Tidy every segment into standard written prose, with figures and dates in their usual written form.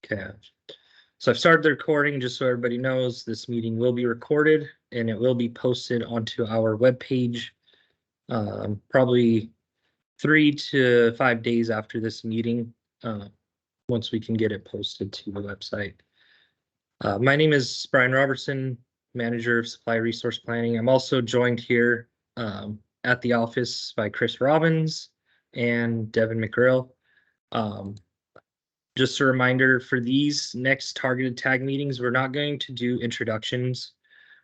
Okay. So I've started the recording just so everybody knows this meeting will be recorded and it will be posted onto our webpage probably 3 to 5 days after this meeting, once we can get it posted to the website. My name is Brian Robertson, Manager of Supply Resource Planning. I'm also joined here at the office by Chris Robbins and Devin McGrill. Just a reminder, for these next targeted tag meetings, we're not going to do introductions.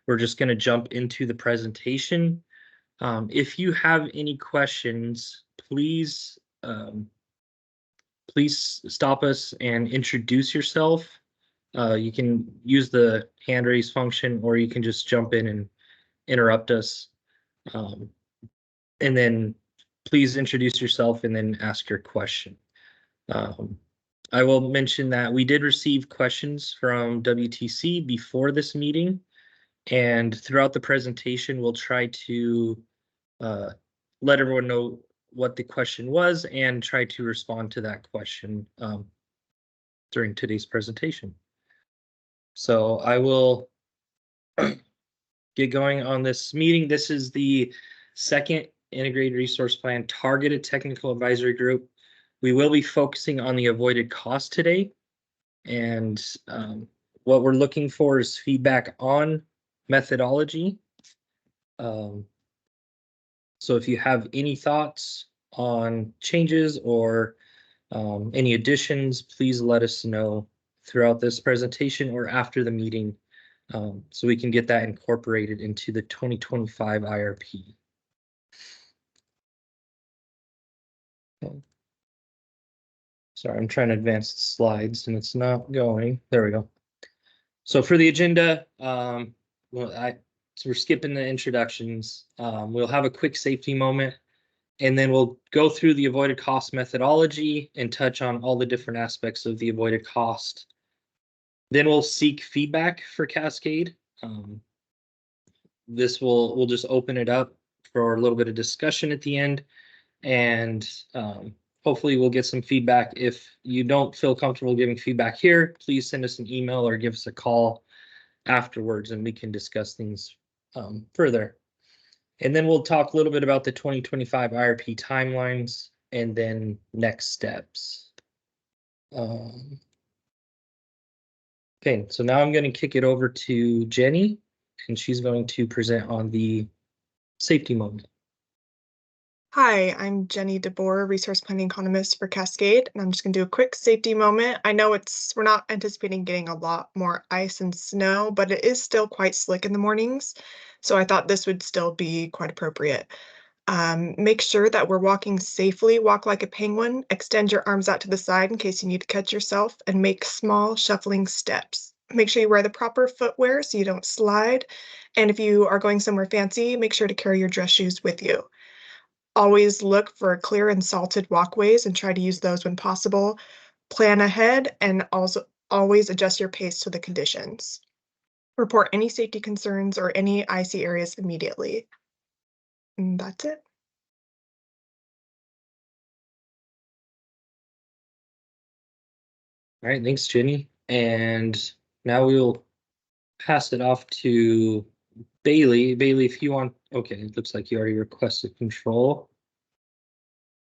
We're just going to jump into the presentation. If you have any questions, please stop us and introduce yourself. You can use the hand raise function, or you can just jump in and interrupt us. And then please introduce yourself and then ask your question. I will mention that we did receive questions from WTC before this meeting, and throughout the presentation, we'll try to let everyone know what the question was and try to respond to that question during today's presentation. So I will get going on this meeting. This is the second Integrated Resource Plan Targeted Technical Advisory Group. We will be focusing on the avoided cost today. And what we're looking for is feedback on methodology. So if you have any thoughts on changes or any additions, please let us know throughout this presentation or after the meeting, so we can get that incorporated into the 2025 IRP. Okay. Sorry, I'm trying to advance the slides and it's not going. There we go. So for the agenda, so we're skipping the introductions. We'll have a quick safety moment, and then we'll go through the avoided cost methodology and touch on all the different aspects of the avoided cost. Then we'll seek feedback for Cascade. We'll just open it up for a little bit of discussion at the end, and hopefully we'll get some feedback. If you don't feel comfortable giving feedback here, please send us an email or give us a call afterwards and we can discuss things further. And then we'll talk a little bit about the 2025 IRP timelines and then next steps. Okay, so now I'm going to kick it over to Jenny, and she's going to present on the safety moment. Hi, I'm Jenny DeBoer, Resource Planning Economist for Cascade, and I'm just going to do a quick safety moment. I know we're not anticipating getting a lot more ice and snow, but it is still quite slick in the mornings, so I thought this would still be quite appropriate. Make sure that we're walking safely, walk like a penguin, extend your arms out to the side in case you need to catch yourself, and make small shuffling steps. Make sure you wear the proper footwear so you don't slide, and if you are going somewhere fancy, make sure to carry your dress shoes with you. Always look for clear and salted walkways and try to use those when possible. Plan ahead and also always adjust your pace to the conditions. Report any safety concerns or any icy areas immediately. And that's it. All right, thanks, Jenny. And now we'll pass it off to Bailey. Bailey, if you want, okay, it looks like you already requested control.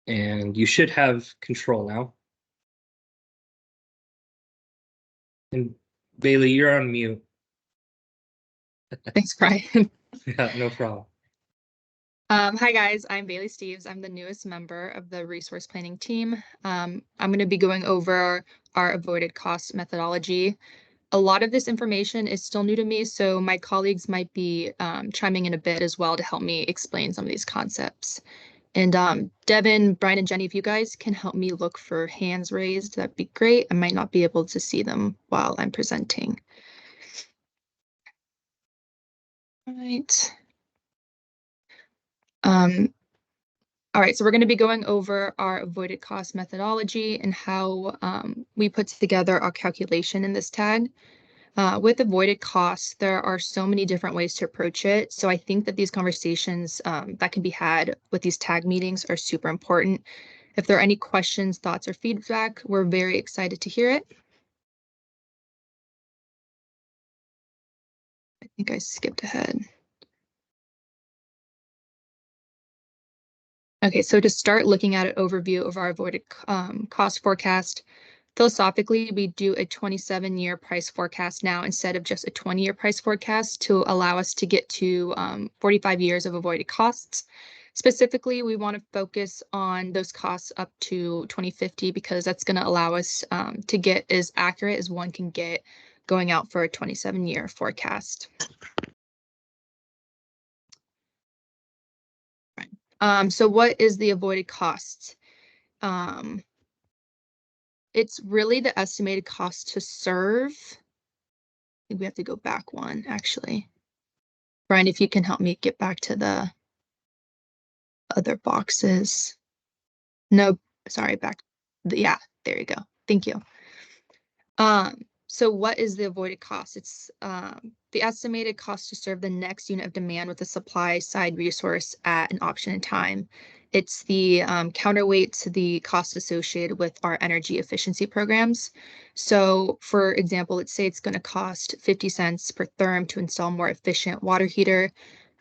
And you should have control now. And Bailey, you're on mute. Thanks, Brian. Yeah, no problem. Hi guys, I'm Bailey Steves. I'm the newest member of the resource planning team. I'm going to be going over our avoided cost methodology. A lot of this information is still new to me, so my colleagues might be chiming in a bit as well to help me explain some of these concepts. And Devin, Brian, and Jenny, if you guys can help me look for hands raised, that'd be great. I might not be able to see them while I'm presenting. All right. All right, so we're going to be going over our avoided cost methodology and how we put together our calculation in this tag. With avoided costs, there are so many different ways to approach it. So I think that these conversations that can be had with these tag meetings are super important. If there are any questions, thoughts, or feedback, we're very excited to hear it. think I skipped ahead. Okay, so to start looking at an overview of our avoided cost forecast, philosophically, we do a 27-year price forecast now instead of just a 20-year price forecast to allow us to get to 45 years of avoided costs. Specifically, we want to focus on those costs up to 2050 because that's going to allow us to get as accurate as one can get going out for a 27-year forecast. So what is the avoided cost? It's really the estimated cost to serve. I think we have to go back one, actually. Brian, if you can help me get back to the other boxes. No, sorry, back. Yeah, there you go. Thank you. So what is the avoided cost? It's the estimated cost to serve the next unit of demand with a supply side resource at an option in time. It's the counterweight to the cost associated with our energy efficiency programs. So for example, let's say it's going to cost 50 cents per therm to install more efficient water heater.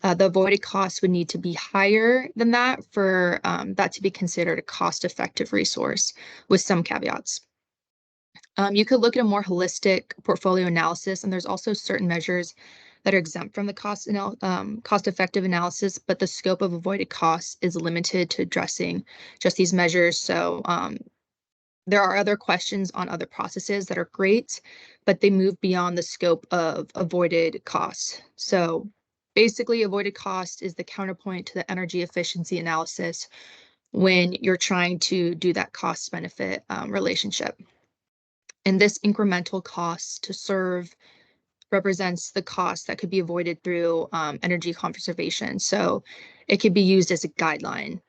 The avoided cost would need to be higher than that for that to be considered a cost-effective resource with some caveats. You could look at a more holistic portfolio analysis, and there's also certain measures that are exempt from the cost-effective analysis, but the scope of avoided costs is limited to addressing just these measures. So there are other questions on other processes that are great, but they move beyond the scope of avoided costs. So basically, avoided cost is the counterpoint to the energy efficiency analysis when you're trying to do that cost-benefit relationship. And this incremental cost to serve represents the cost that could be avoided through energy conservation. So it could be used as a guideline.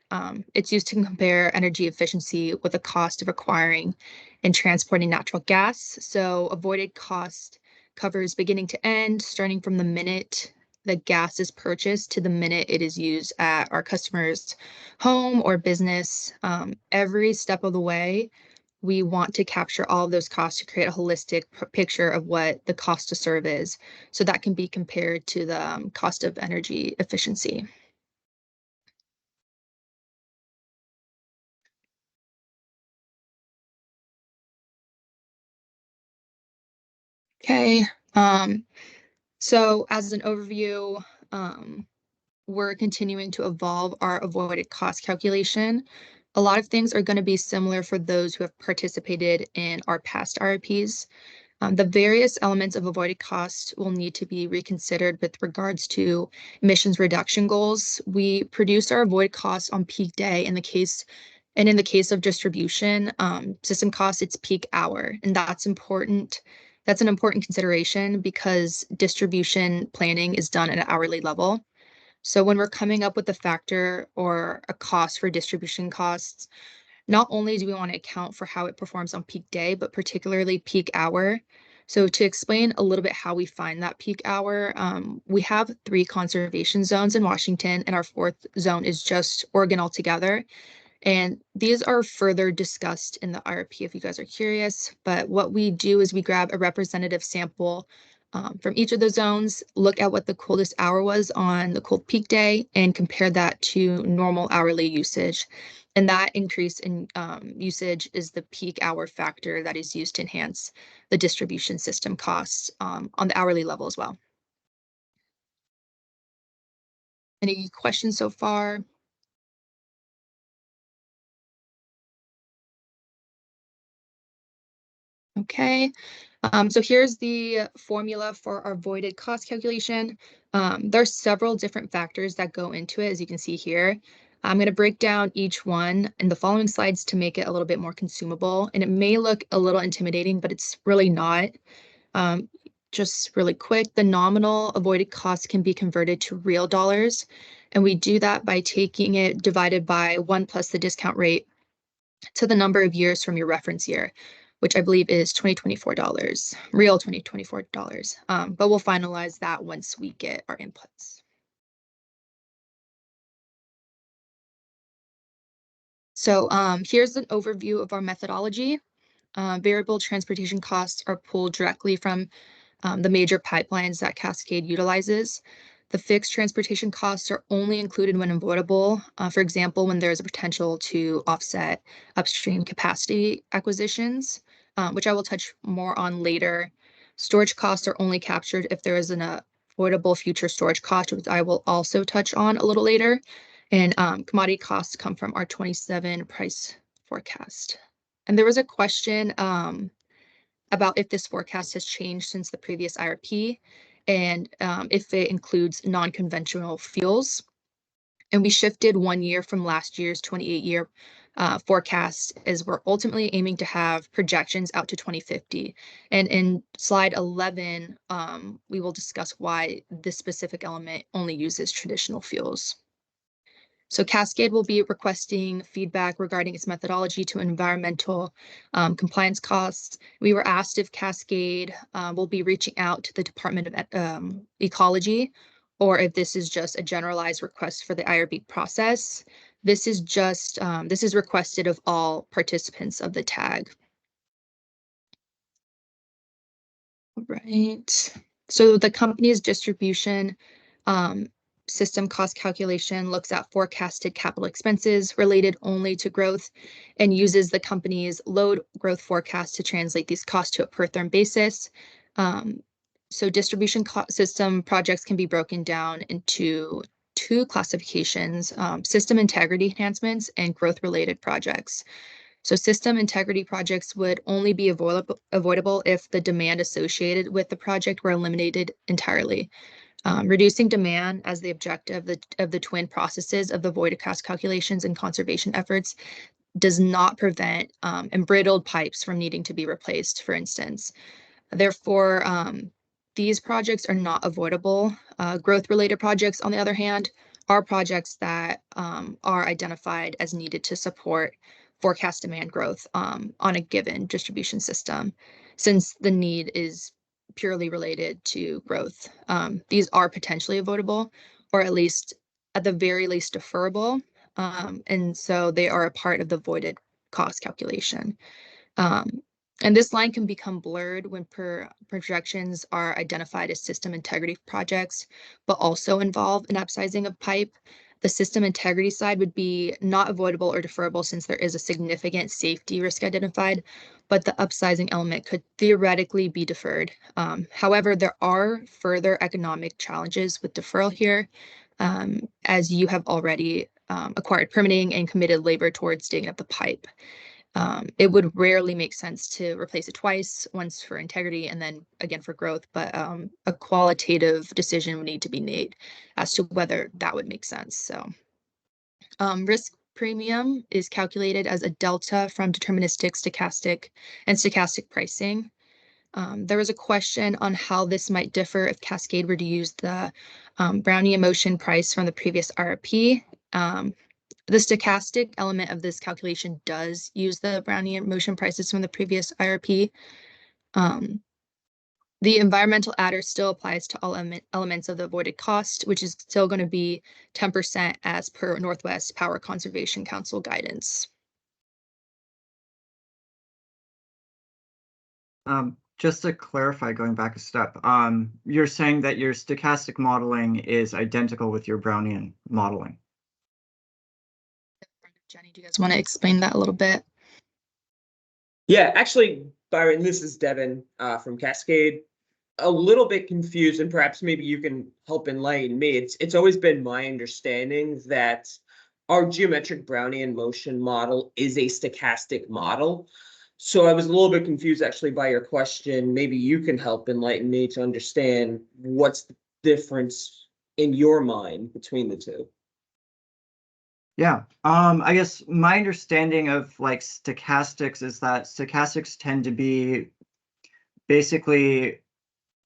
It's used to compare energy efficiency with the cost of acquiring and transporting natural gas. So avoided cost covers beginning to end, starting from the minute the gas is purchased to the minute it is used at our customer's home or business. Every step of the way, we want to capture all of those costs to create a holistic picture of what the cost to serve is. So that can be compared to the cost of energy efficiency. Okay, so as an overview, we're continuing to evolve our avoided cost calculation. A lot of things are going to be similar for those who have participated in our past RFPs. The various elements of avoided cost will need to be reconsidered with regards to emissions reduction goals. We produce our avoided costs on peak day in the case of distribution system costs, it's peak hour, and that's important. That's an important consideration because distribution planning is done at an hourly level. So when we're coming up with a factor or a cost for distribution costs, not only do we want to account for how it performs on peak day, but particularly peak hour. So to explain a little bit how we find that peak hour, we have 3 conservation zones in Washington, and our 4th zone is just Oregon altogether. And these are further discussed in the RFP if you guys are curious. But what we do is we grab a representative sample from each of the zones, look at what the coldest hour was on the cold peak day, and compare that to normal hourly usage. And that increase in usage is the peak hour factor that is used to enhance the distribution system costs on the hourly level as well. Any questions so far? Okay, so here's the formula for our avoided cost calculation. There's several different factors that go into it, as you can see here. I'm going to break down each one in the following slides to make it a little bit more consumable, and it may look a little intimidating, but it's really not. Just really quick, the nominal avoided cost can be converted to real dollars, and we do that by taking it divided by 1 plus the discount rate to the number of years from your reference year, which I believe is $2024, real $2024. But we'll finalize that once we get our inputs. So here's an overview of our methodology. Variable transportation costs are pulled directly from the major pipelines that Cascade utilizes. The fixed transportation costs are only included when avoidable. For example, when there's a potential to offset upstream capacity acquisitions, which I will touch more on later. Storage costs are only captured if there is an avoidable future storage cost, which I will also touch on a little later. And commodity costs come from our 27 price forecast. And there was a question about if this forecast has changed since the previous IRP and if it includes non-conventional fuels. And we shifted 1 year from last year's 28-year forecast, as we're ultimately aiming to have projections out to 2050. And in slide 11, we will discuss why this specific element only uses traditional fuels. So Cascade will be requesting feedback regarding its methodology to environmental compliance costs. We were asked if Cascade will be reaching out to the Department of Ecology, or if this is just a generalized request for the IRB process. This is just, this is requested of all participants of the tag. All right. So the company's distribution system cost calculation looks at forecasted capital expenses related only to growth and uses the company's load growth forecast to translate these costs to a per therm basis. So distribution system projects can be broken down into two classifications, system integrity enhancements and growth related projects. So system integrity projects would only be avoidable if the demand associated with the project were eliminated entirely. Reducing demand as the objective of the twin processes of the voided cost calculations and conservation efforts does not prevent embrittled pipes from needing to be replaced, for instance. Therefore, these projects are not avoidable. Growth-related projects, on the other hand, are projects that are identified as needed to support forecast demand growth on a given distribution system, since the need is purely related to growth. These are potentially avoidable, or at the very least deferrable. And so they are a part of the voided cost calculation. And this line can become blurred when projections are identified as system integrity projects, but also involve an upsizing of pipe. The system integrity side would be not avoidable or deferrable since there is a significant safety risk identified, but the upsizing element could theoretically be deferred. However, there are further economic challenges with deferral here, as you have already acquired permitting and committed labor towards digging up the pipe. It would rarely make sense to replace it twice, once for integrity and then again for growth, but a qualitative decision would need to be made as to whether that would make sense. So risk premium is calculated as a delta from deterministic, stochastic, and stochastic pricing. There was a question on how this might differ if Cascade were to use the Brownian motion price from the previous RFP. The stochastic element of this calculation does use the Brownian motion prices from the previous IRP. The environmental adder still applies to all elements of the avoided cost, which is still going to be 10% as per Northwest Power Conservation Council guidance. Just to clarify, going back a step, you're saying that your stochastic modeling is identical with your Brownian modeling. Jenny, do you guys want to explain that a little bit? Yeah, actually, Byron, this is Devin from Cascade. A little bit confused, and perhaps maybe you can help enlighten me. It's always been my understanding that our geometric Brownian motion model is a stochastic model. So I was a little bit confused actually by your question. Maybe you can help enlighten me to understand what's the difference in your mind between the two. Yeah, I guess my understanding of like stochastics is that stochastics tend to be basically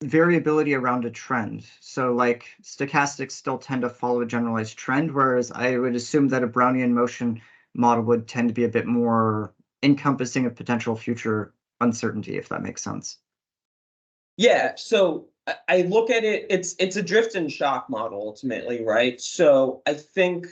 variability around a trend. So like stochastics still tend to follow a generalized trend, whereas I would assume that a Brownian motion model would tend to be a bit more encompassing of potential future uncertainty, if that makes sense. Yeah, so I look at it, it's a drift and shock model ultimately, right? So I think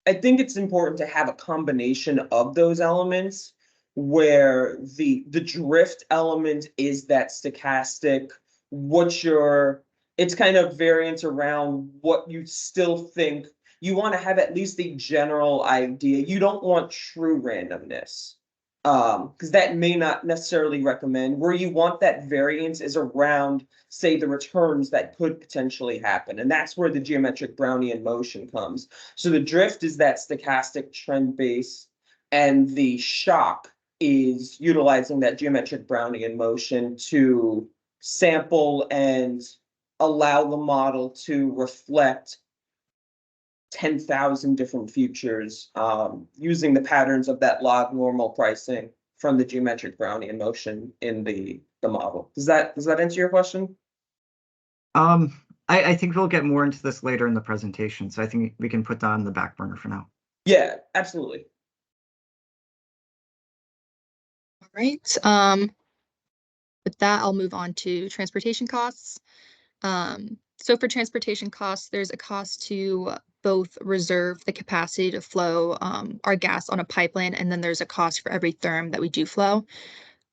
it's important to have a combination of those elements where the drift element is that stochastic it's kind of variance around what you still think. You want to have at least a general idea. You don't want true randomness. Because that may not necessarily recommend. Where you want that variance is around, say, the returns that could potentially happen. And that's where the geometric Brownian motion comes. So the drift is that stochastic trend base, and the shock is utilizing that geometric Brownian motion to sample and allow the model to reflect 10,000 different futures, using the patterns of that log normal pricing from the geometric Brownian motion in the model. Does that answer your question? I think we'll get more into this later in the presentation, so I think we can put that on the back burner for now. Yeah, absolutely. All right. With that, I'll move on to transportation costs. So for transportation costs, there's a cost to both reserve the capacity to flow our gas on a pipeline, and then there's a cost for every therm that we do flow.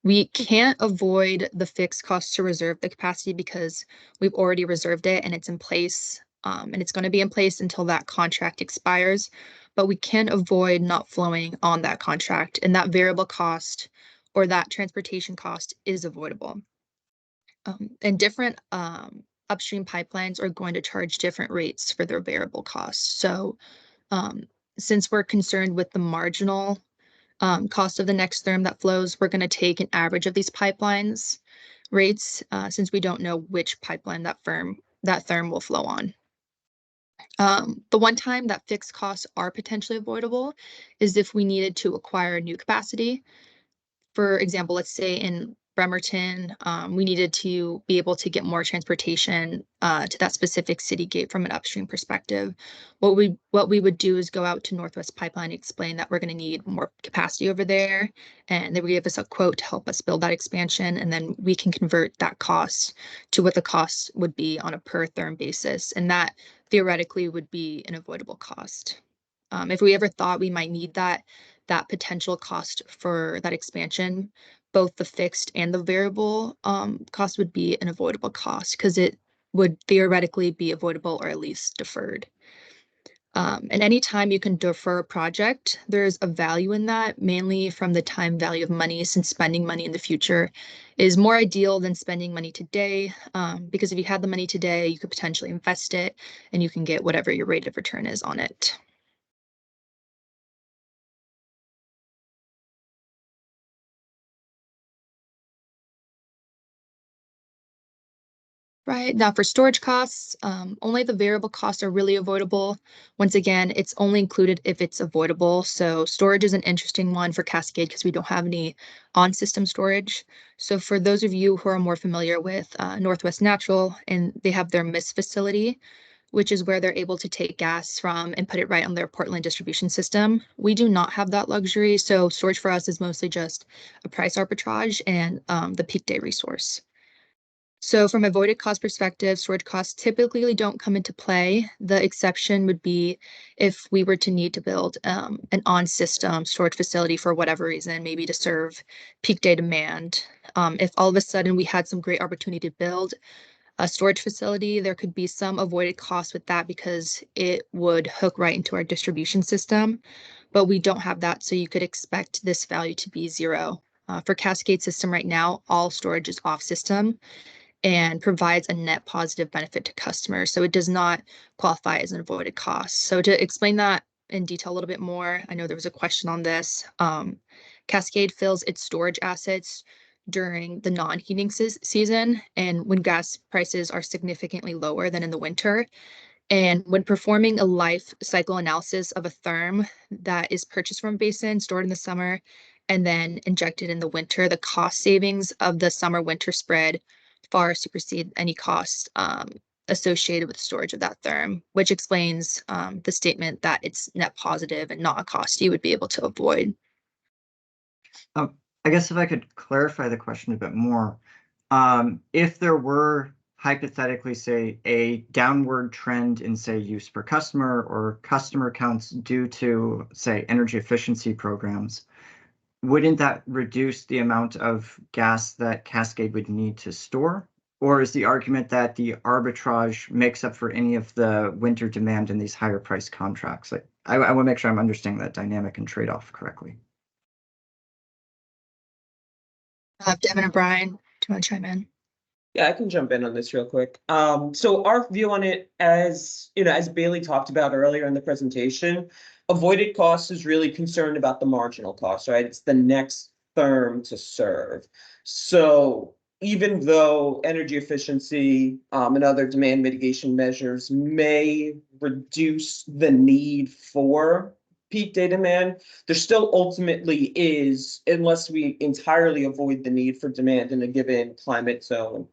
We can't avoid the fixed cost to reserve the capacity because we've already reserved it and it's in place, and it's going to be in place until that contract expires. But we can avoid not flowing on that contract, and that variable cost or that transportation cost is avoidable. And different upstream pipelines are going to charge different rates for their variable costs. So since we're concerned with the marginal cost of the next therm that flows, we're going to take an average of these pipelines rates since we don't know which pipeline that therm will flow on. The one time that fixed costs are potentially avoidable is if we needed to acquire new capacity. For example, let's say in Bremerton, we needed to be able to get more transportation to that specific city gate from an upstream perspective. What we would do is go out to Northwest Pipeline and explain that we're going to need more capacity over there, and they would give us a quote to help us build that expansion, and then we can convert that cost to what the cost would be on a per therm basis, and that theoretically would be an avoidable cost. If we ever thought we might need that potential cost for that expansion, both the fixed and the variable cost would be an avoidable cost because it would theoretically be avoidable or at least deferred. And anytime you can defer a project, there's a value in that, mainly from the time value of money, since spending money in the future is more ideal than spending money today. Because if you had the money today, you could potentially invest it and you can get whatever your rate of return is on it. Right, now for storage costs, only the variable costs are really avoidable. Once again, it's only included if it's avoidable. So storage is an interesting one for Cascade because we don't have any on-system storage. So for those of you who are more familiar with Northwest Natural, and they have their MIST facility, which is where they're able to take gas from and put it right on their Portland distribution system. We do not have that luxury. So storage for us is mostly just a price arbitrage and the peak day resource. So from a avoided cost perspective, storage costs typically don't come into play. The exception would be if we were to need to build an on-system storage facility for whatever reason, maybe to serve peak day demand. If all of a sudden we had some great opportunity to build a storage facility, there could be some avoided costs with that because it would hook right into our distribution system, but we don't have that, so you could expect this value to be zero. For Cascade system right now, all storage is off system and provides a net positive benefit to customers. So it does not qualify as an avoided cost. So to explain that in detail a little bit more, I know there was a question on this. Cascade fills its storage assets during the non-heating season and when gas prices are significantly lower than in the winter. And when performing a life cycle analysis of a therm that is purchased from a basin, stored in the summer, and then injected in the winter, the cost savings of the summer-winter spread far supersede any costs associated with storage of that therm, which explains the statement that it's net positive and not a cost you would be able to avoid. I guess if I could clarify the question a bit more, if there were hypothetically, say, a downward trend in, say, use per customer or customer counts due to, say, energy efficiency programs, wouldn't that reduce the amount of gas that Cascade would need to store? Or is the argument that the arbitrage makes up for any of the winter demand in these higher price contracts? Like, I want to make sure I'm understanding that dynamic and trade-off correctly. Devin and Brian, do you want to chime in? Yeah, I can jump in on this real quick. So our view on it, as you know, as Bailey talked about earlier in the presentation, avoided cost is really concerned about the marginal cost, right? It's the next firm to serve. So even though energy efficiency and other demand mitigation measures may reduce the need for peak day demand, there still ultimately is, unless we entirely avoid the need for demand in a given climate zone,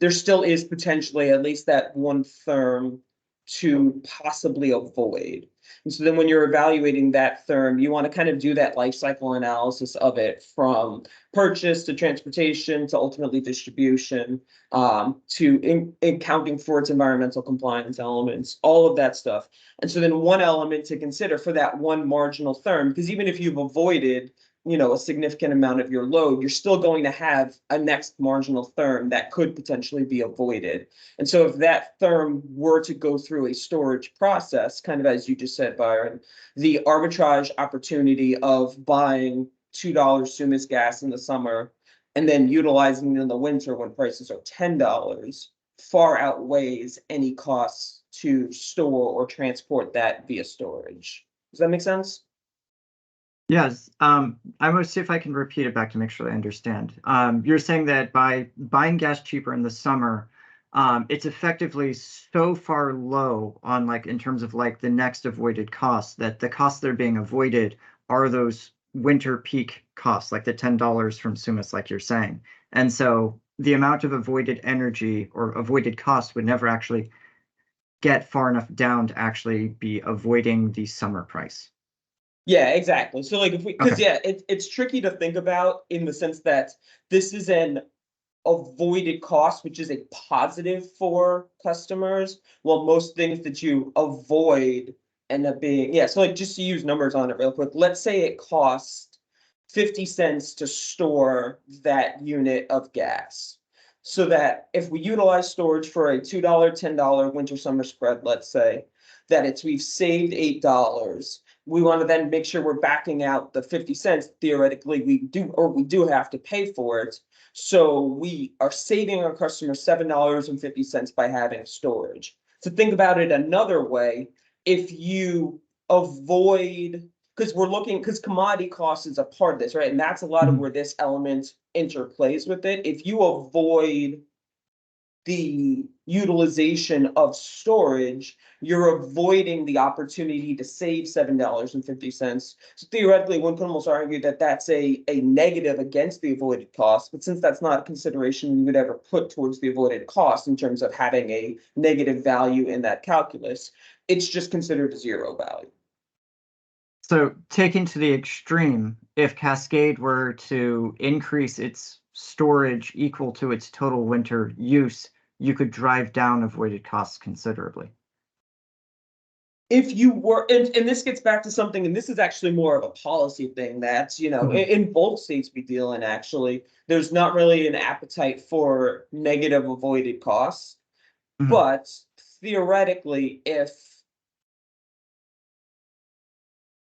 there still is potentially at least that one therm to possibly avoid. And so then when you're evaluating that therm, you want to kind of do that life cycle analysis of it from purchase to transportation to ultimately distribution, to accounting for its environmental compliance elements, all of that stuff. And so then one element to consider for that one marginal therm, because even if you've avoided, you know, a significant amount of your load, you're still going to have a next marginal therm that could potentially be avoided. And so if that therm were to go through a storage process, kind of as you just said, Byron, the arbitrage opportunity of buying $2 Sumas gas in the summer and then utilizing it in the winter when prices are $10 far outweighs any costs to store or transport that via storage. Does that make sense? Yes, I'm going to see if I can repeat it back to make sure I understand. You're saying that by buying gas cheaper in the summer, it's effectively so far low on like in terms of like the next avoided costs that the costs that are being avoided are those winter peak costs, like the $10 from Sumas, like you're saying. And so the amount of avoided energy or avoided costs would never actually get far enough down to actually be avoiding the summer price. Yeah, exactly. So like if we, because Okay. yeah, it's tricky to think about in the sense that this is an avoided cost, which is a positive for customers, while most things that you avoid end up being, yeah, so like just to use numbers on it real quick, let's say it costs 50 cents to store that unit of gas. So that if we utilize storage for a $2, $10 winter summer spread, let's say, that we've saved $8. We want to then make sure we're backing out the 50 cents. Theoretically, we do have to pay for it. So we are saving our customers $7.50 by having storage. To think about it another way, if you avoid, because commodity cost is a part of this, right? And that's a lot of where this element interplays with it. If you avoid the utilization of storage, you're avoiding the opportunity to save $7.50. So theoretically, one can almost argue that that's a negative against the avoided cost. But since that's not a consideration we would ever put towards the avoided cost in terms of having a negative value in that calculus, it's just considered a zero value. So taken to the extreme, if Cascade were to increase its storage equal to its total winter use, you could drive down avoided costs considerably. If you were, and this gets back to something, and this is actually more of a policy thing that's, you know, in both states we deal in, actually, there's not really an appetite for negative avoided costs. But theoretically, if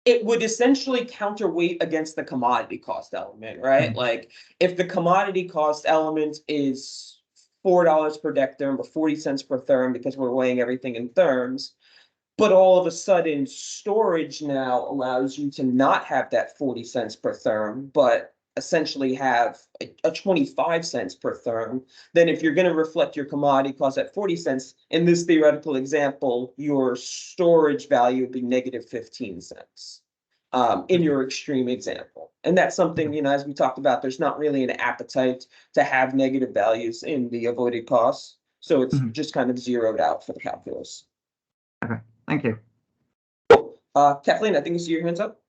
it would essentially counterweight against the commodity cost element, right? Like if the commodity cost element is $4 per dectherm, but 40 cents per therm because we're weighing everything in therms, but all of a sudden storage now allows you to not have that 40 cents per therm, but essentially have a 25 cents per therm, then if you're going to reflect your commodity cost at 40 cents, in this theoretical example, your storage value would be negative 15 cents. In your extreme example. And that's something, you know, as we talked about, there's not really an appetite to have negative values in the avoided costs. So it's just kind of zeroed out for the calculus. Okay, thank you. Kathleen, I think you see your hands up.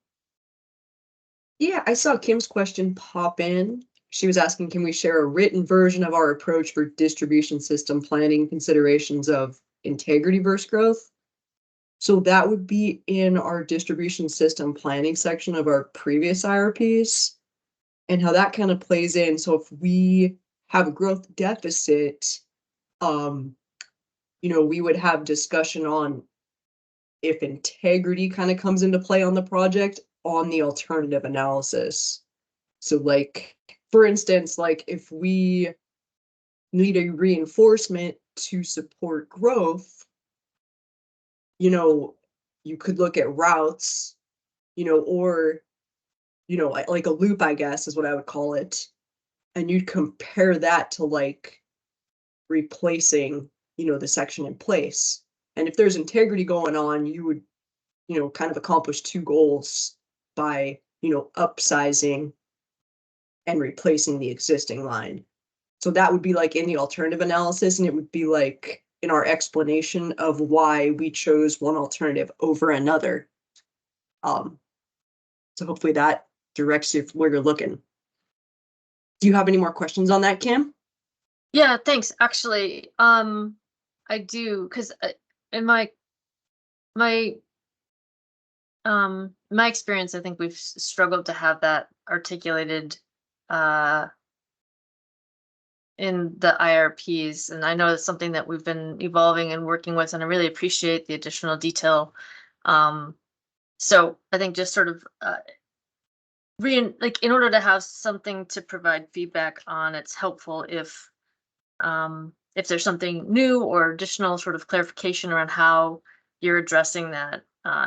Yeah, I saw Kim's question pop in. She was asking, can we share a written version of our approach for distribution system planning considerations of integrity versus growth? So that would be in our distribution system planning section of our previous IRPs and how that kind of plays in. So if we have a growth deficit, we would have discussion on if integrity kind of comes into play on the project on the alternative analysis. So like, for instance, like if we need a reinforcement to support growth, you could look at routes, or, like a loop, I guess is what I would call it. And you'd compare that to like replacing, the section in place. And if there's integrity going on, you would, kind of accomplish two goals by, upsizing and replacing the existing line. So that would be like in the alternative analysis, and it would be like in our explanation of why we chose one alternative over another. So hopefully that directs you where you're looking. Do you have any more questions on that, Cam? Yeah, thanks. Actually, I do, because in my experience, I think we've struggled to have that articulated in the IRPs, and I know it's something that we've been evolving and working with, and I really appreciate the additional detail. So I think just sort of in order to have something to provide feedback on, it's helpful if there's something new or additional sort of clarification around how you're addressing that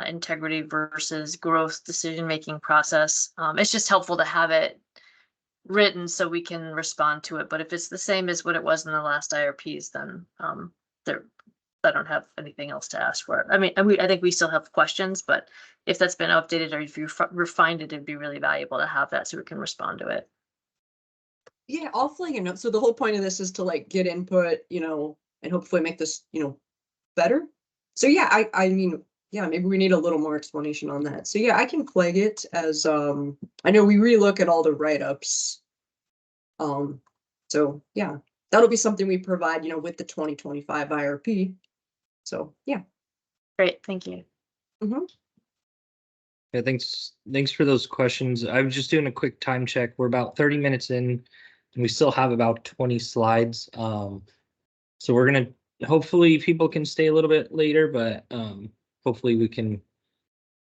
integrity versus growth decision-making process. It's just helpful to have it written so we can respond to it. But if it's the same as what it was in the last IRPs, then I don't have anything else to ask for. I mean, I think we still have questions, but if that's been updated or if you refined it, it'd be really valuable to have that so we can respond to it. Yeah, I'll flag a note. So the whole point of this is to like get input, and hopefully make this, better. So yeah, I mean, yeah, maybe we need a little more explanation on that. So yeah, I can flag it as, I know we relook at all the write-ups. So yeah, that'll be something we provide, with the 2025 IRP. So yeah. Great, thank you. Mm-hmm. Yeah, thanks for those questions. I was just doing a quick time check. We're about 30 minutes in, and we still have about 20 slides. So we're gonna, hopefully people can stay a little bit later, but hopefully we can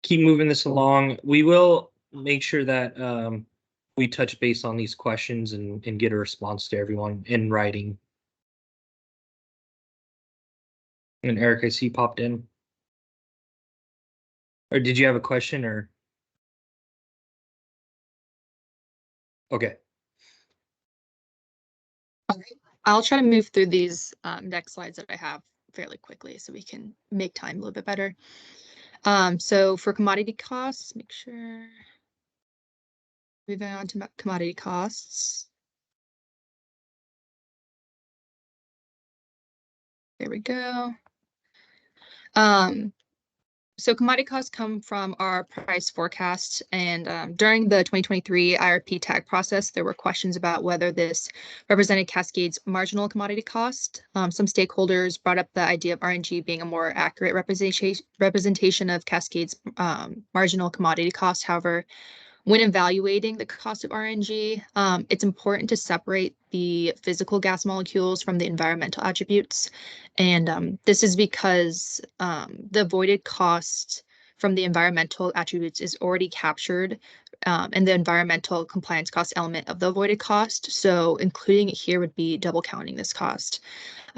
keep moving this along. We will make sure that we touch base on these questions and get a response to everyone in writing. And Eric, I see popped in. Or did you have a question or? Okay. I'll try to move through these next slides that I have fairly quickly so we can make time a little bit better. So for commodity costs, make sure. Moving on to commodity costs. There we go. So commodity costs come from our price forecast, and during the 2023 IRP tag process, there were questions about whether this represented Cascade's marginal commodity cost. Some stakeholders brought up the idea of RNG being a more accurate representation of Cascade's marginal commodity cost. However, when evaluating the cost of RNG, it's important to separate the physical gas molecules from the environmental attributes. And this is because the avoided cost from the environmental attributes is already captured in the environmental compliance cost element of the avoided cost. So including it here would be double counting this cost.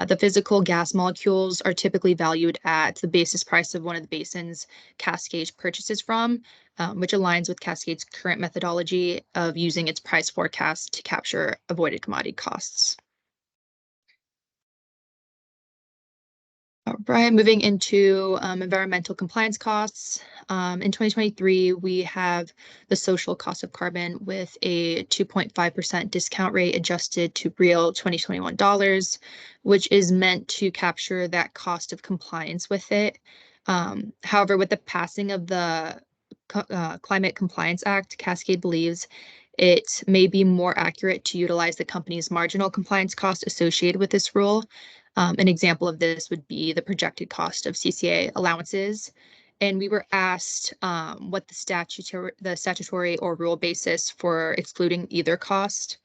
The physical gas molecules are typically valued at the basis price of one of the basins Cascade purchases from, which aligns with Cascade's current methodology of using its price forecast to capture avoided commodity costs. All right, moving into environmental compliance costs. In 2023, we have the social cost of carbon with a 2.5% discount rate adjusted to real 2021 dollars, which is meant to capture that cost of compliance with it. However, with the passing of the Climate Compliance Act, Cascade believes it may be more accurate to utilize the company's marginal compliance cost associated with this rule. An example of this would be the projected cost of CCA allowances. And we were asked what the statutory or rule basis for excluding either cost.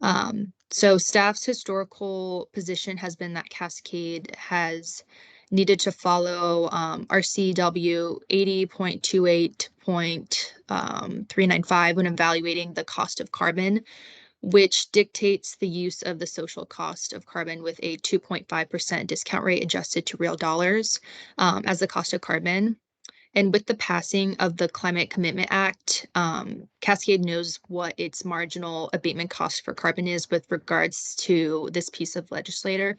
So staff's historical position has been that Cascade has needed to follow RCW 80.28.395 when evaluating the cost of carbon, which dictates the use of the social cost of carbon with a 2.5% discount rate adjusted to real dollars as the cost of carbon. And with the passing of the Climate Commitment Act, Cascade knows what its marginal abatement cost for carbon is with regards to this piece of legislature.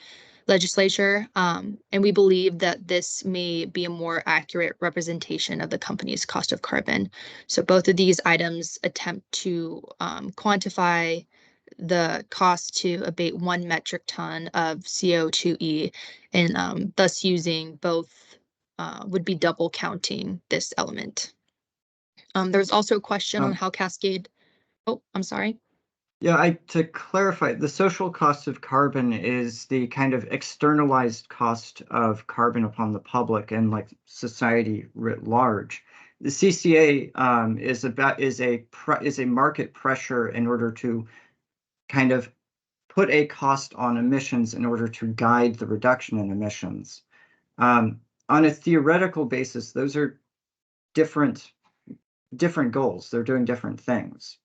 And we believe that this may be a more accurate representation of the company's cost of carbon. So both of these items attempt to quantify the cost to abate 1 metric ton of CO2e, and thus using both would be double counting this element. There's also a question on how Cascade, oh, I'm sorry. Yeah, to clarify, the social cost of carbon is the kind of externalized cost of carbon upon the public and like society writ large. The CCA is a market pressure in order to kind of put a cost on emissions in order to guide the reduction in emissions. On a theoretical basis, those are different goals. They're doing different things.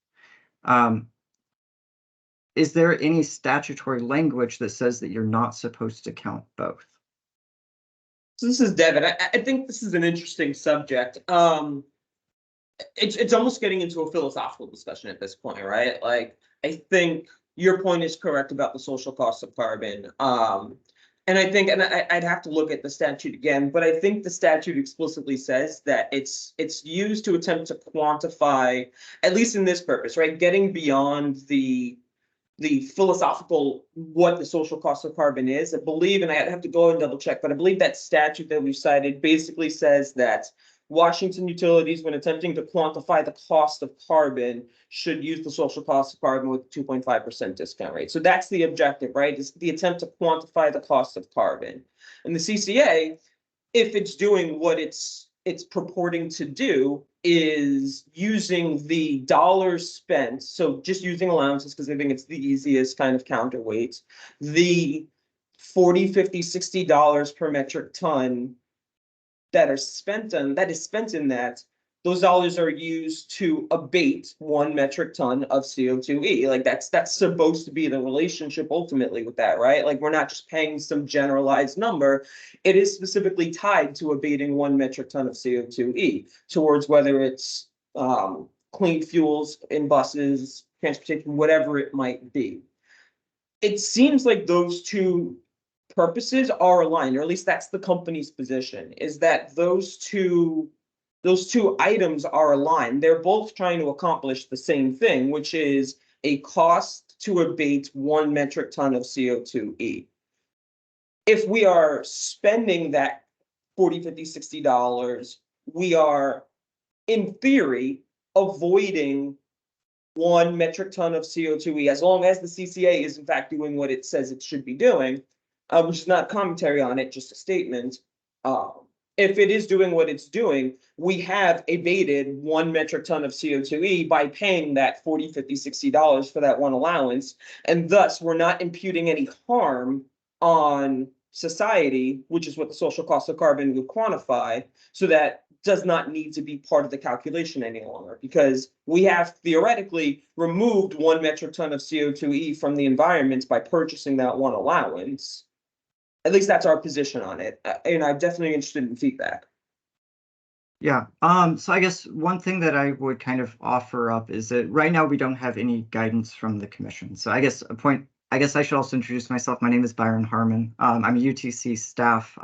Is there any statutory language that says that you're not supposed to count both? So this is Devin. I think this is an interesting subject. It's almost getting into a philosophical discussion at this point, right? Like, I think your point is correct about the social cost of carbon. And I think, and I'd have to look at the statute again, but I think the statute explicitly says that it's used to attempt to quantify, at least in this purpose, right? Getting beyond the philosophical, what the social cost of carbon is. I believe, and I have to go and double check, but I believe that statute that we cited basically says that Washington utilities, when attempting to quantify the cost of carbon, should use the social cost of carbon with 2.5% discount rate. So that's the objective, right? Is the attempt to quantify the cost of carbon. And the CCA, if it's doing what it's purporting to do, is using the dollars spent. So just using allowances, because I think it's the easiest kind of counterweight. The $40, $50, $60 per metric ton that is spent in that, those dollars are used to abate 1 metric ton of CO2e. Like that's supposed to be the relationship ultimately with that, right? Like we're not just paying some generalized number. It is specifically tied to abating 1 metric ton of CO2e towards whether it's clean fuels in buses, transportation, whatever it might be. It seems like those two purposes are aligned, or at least that's the company's position, is that those two items are aligned. They're both trying to accomplish the same thing, which is a cost to abate 1 metric ton of CO2e. If we are spending that $40, $50, $60, we are, in theory, avoiding 1 metric ton of CO2e, as long as the CCA is in fact doing what it says it should be doing. Which is not commentary on it, just a statement. If it is doing what it's doing, we have abated 1 metric ton of CO2e by paying that $40, $50, $60 for that one allowance. And thus, we're not imputing any harm on society, which is what the social cost of carbon would quantify. So that does not need to be part of the calculation any longer, because we have theoretically removed 1 metric ton of CO2e from the environment by purchasing that one allowance. At least that's our position on it. And I'm definitely interested in feedback. Yeah. So I guess one thing that I would kind of offer up is that right now we don't have any guidance from the commission. So I guess I should also introduce myself. My name is Byron Harmon. I'm a UTC staff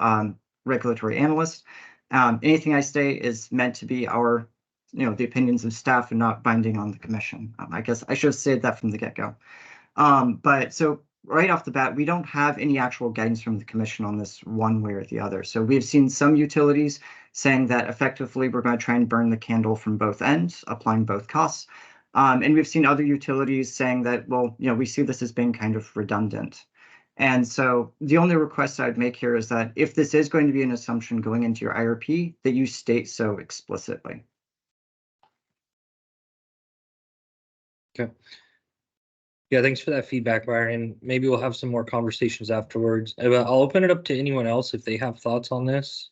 regulatory analyst. Anything I say is meant to be the opinions of staff and not binding on the commission. I guess I should have said that from the get-go. But so right off the bat, we don't have any actual guidance from the commission on this one way or the other. So we've seen some utilities saying that effectively we're going to try and burn the candle from both ends, applying both costs. And we've seen other utilities saying that, well, we see this as being kind of redundant. And so the only request I'd make here is that if this is going to be an assumption going into your IRP, that you state so explicitly. Okay. Yeah, thanks for that feedback, Byron. Maybe we'll have some more conversations afterwards. I'll open it up to anyone else if they have thoughts on this.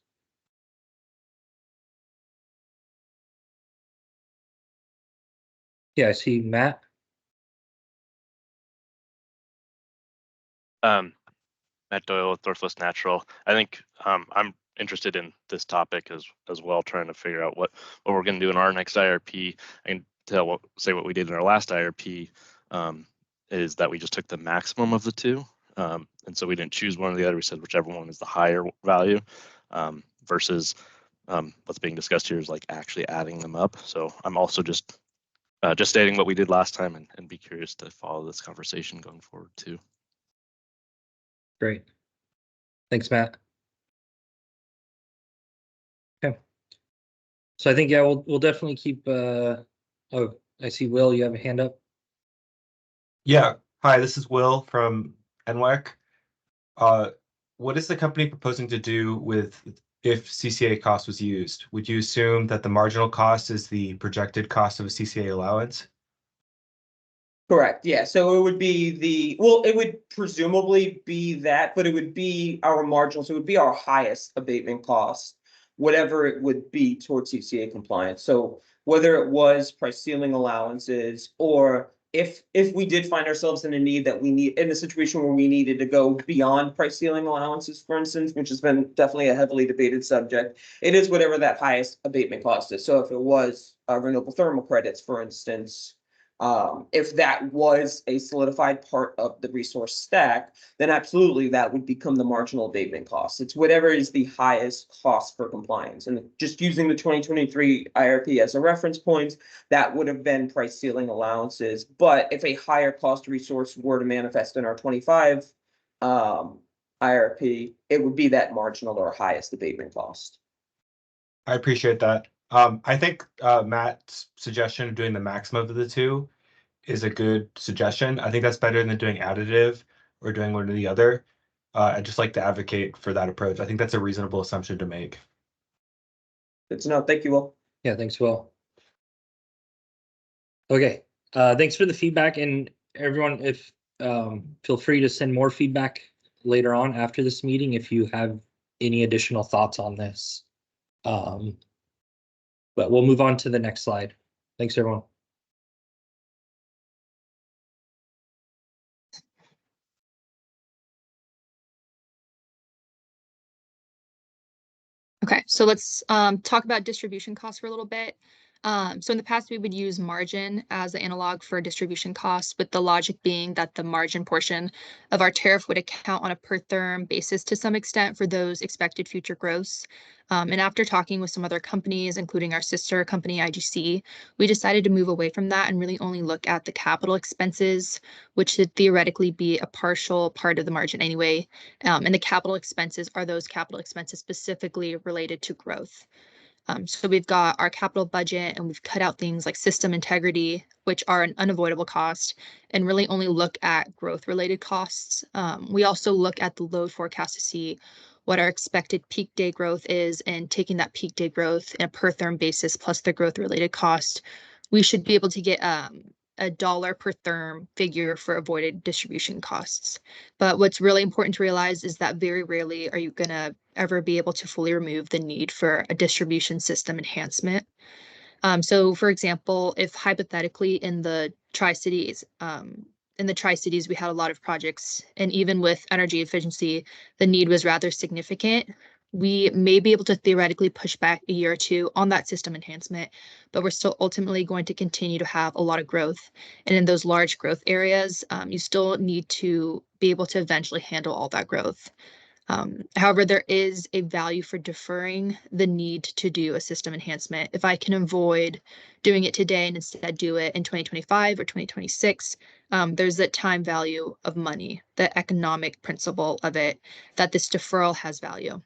Yeah, I see Matt. Matt Doyle with Northwest Natural. I think I'm interested in this topic as well, trying to figure out what we're going to do in our next IRP. I can say what we did in our last IRP is that we just took the maximum of the two, and so we didn't choose one or the other. We said whichever one is the higher value versus what's being discussed here is like actually adding them up. So I'm also just stating what we did last time and be curious to follow this conversation going forward too. Great. Thanks, Matt. Okay. So I think, yeah, we'll definitely keep, oh, I see Will, you have a hand up. Yeah. Hi, this is Will from NWEC. What is the company proposing to do with if CCA cost was used? Would you assume that the marginal cost is the projected cost of a CCA allowance? Correct, yeah, so it would be it would presumably be that, but it would be our marginal, so it would be our highest abatement cost, whatever it would be towards CCA compliance. So whether it was price ceiling allowances, or if we did find ourselves in a situation where we needed to go beyond price ceiling allowances, for instance, which has been definitely a heavily debated subject, it is whatever that highest abatement cost is. So if it was renewable thermal credits, for instance, if that was a solidified part of the resource stack, then absolutely that would become the marginal abatement cost. It's whatever is the highest cost for compliance. And just using the 2023 IRP as a reference point, that would have been price ceiling allowances. But if a higher cost resource were to manifest in our 25 IRP, it would be that marginal or highest abatement cost. I appreciate that. I think Matt's suggestion of doing the maximum of the two is a good suggestion. I think that's better than doing additive or doing one or the other. I'd just like to advocate for that approach. I think that's a reasonable assumption to make. Good to know. Thank you, Will. Yeah, thanks, Will. Okay, thanks for the feedback, and everyone, if feel free to send more feedback later on after this meeting if you have any additional thoughts on this. But we'll move on to the next slide. Thanks, everyone. Okay, so let's talk about distribution costs for a little bit. So in the past, we would use margin as the analog for distribution costs, with the logic being that the margin portion of our tariff would account on a per therm basis to some extent for those expected future growths. And after talking with some other companies, including our sister company, IGC, we decided to move away from that and really only look at the capital expenses, which should theoretically be a partial part of the margin anyway. And the capital expenses are those capital expenses specifically related to growth. So we've got our capital budget, and we've cut out things like system integrity, which are an unavoidable cost, and really only look at growth related costs. We also look at the load forecast to see what our expected peak day growth is, and taking that peak day growth in a per therm basis plus the growth related cost, we should be able to get a dollar per therm figure for avoided distribution costs. But what's really important to realize is that very rarely are you going to ever be able to fully remove the need for a distribution system enhancement. So for example, if hypothetically in the Tri-Cities, we had a lot of projects, and even with energy efficiency, the need was rather significant, we may be able to theoretically push back a year or two on that system enhancement, but we're still ultimately going to continue to have a lot of growth. And in those large growth areas, you still need to be able to eventually handle all that growth. However, there is a value for deferring the need to do a system enhancement. If I can avoid doing it today and instead do it in 2025 or 2026, there's that time value of money, the economic principle of it, that this deferral has value.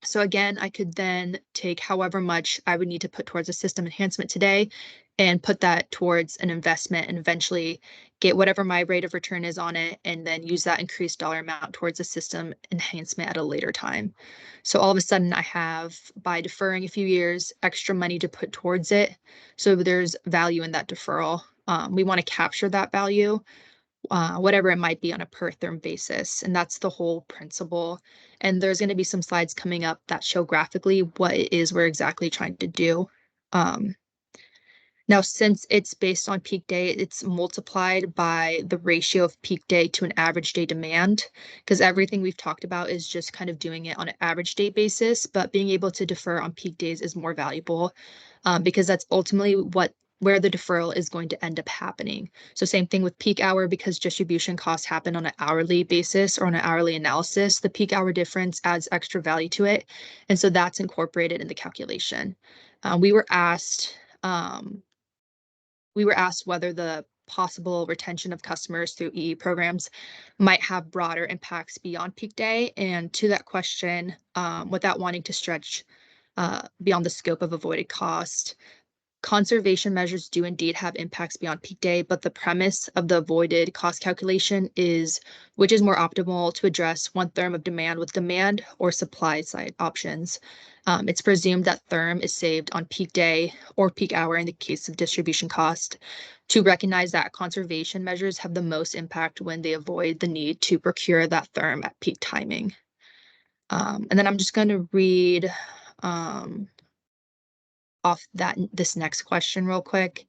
So again, I could then take however much I would need to put towards a system enhancement today and put that towards an investment, and eventually get whatever my rate of return is on it, and then use that increased dollar amount towards a system enhancement at a later time. So all of a sudden I have, by deferring a few years, extra money to put towards it. So there's value in that deferral. We want to capture that value. whatever it might be on a per therm basis. And that's the whole principle. And there's going to be some slides coming up that show graphically what it is we're exactly trying to do. Now, since it's based on peak day, it's multiplied by the ratio of peak day to an average day demand, because everything we've talked about is just kind of doing it on an average day basis, but being able to defer on peak days is more valuable because that's ultimately where the deferral is going to end up happening. So same thing with peak hour, because distribution costs happen on an hourly basis or on an hourly analysis, the peak hour difference adds extra value to it. And so that's incorporated in the calculation. We were asked whether the possible retention of customers through EE programs might have broader impacts beyond peak day. And to that question, without wanting to stretch beyond the scope of avoided cost, conservation measures do indeed have impacts beyond peak day, but the premise of the avoided cost calculation is which is more optimal to address one therm of demand with demand or supply side options. It's presumed that therm is saved on peak day or peak hour in the case of distribution cost, to recognize that conservation measures have the most impact when they avoid the need to procure that therm at peak timing. And then I'm just going to read off this next question real quick.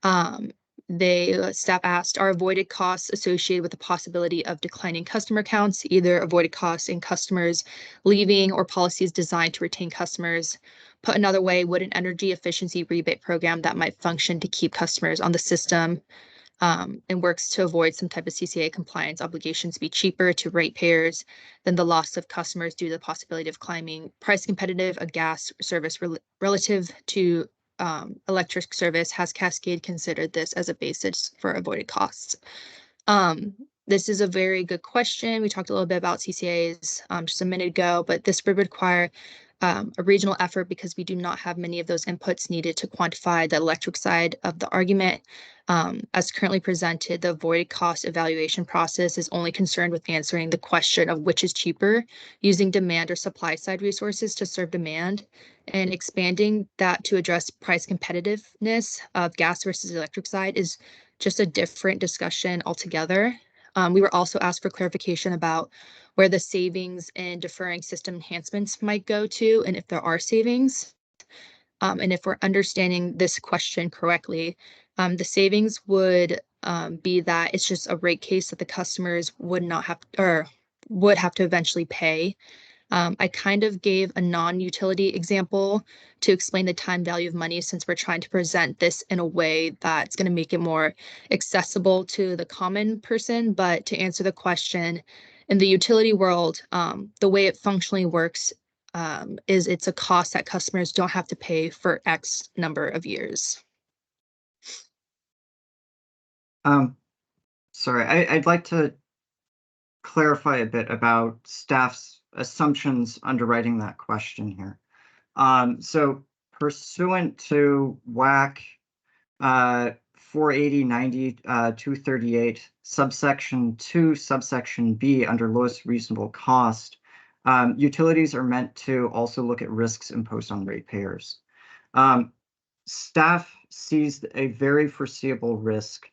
Staff asked, are avoided costs associated with the possibility of declining customer counts, either avoided costs in customers leaving or policies designed to retain customers? Put another way, would an energy efficiency rebate program that might function to keep customers on the system and works to avoid some type of CCA compliance obligations be cheaper to ratepayers than the loss of customers due to the possibility of climbing price competitive a gas service relative to electric service? Has Cascade considered this as a basis for avoided costs? This is a very good question. We talked a little bit about CCAs just a minute ago, but this would require a regional effort because we do not have many of those inputs needed to quantify the electric side of the argument. As currently presented, the avoided cost evaluation process is only concerned with answering the question of which is cheaper, using demand or supply side resources to serve demand, and expanding that to address price competitiveness of gas versus electric side is just a different discussion altogether. We were also asked for clarification about where the savings and deferring system enhancements might go to, and if there are savings. And if we're understanding this question correctly, the savings would be that it's just a rate case that the customers would not have or would have to eventually pay. I kind of gave a non-utility example to explain the time value of money, since we're trying to present this in a way that's going to make it more accessible to the common person. But to answer the question, in the utility world, the way it functionally works is it's a cost that customers don't have to pay for X number of years. Sorry, I'd like to clarify a bit about staff's assumptions underwriting that question here. So pursuant to WAC 480-90-238, subsection 2, subsection B, under lowest reasonable cost, utilities are meant to also look at risks imposed on ratepayers. Staff sees a very foreseeable risk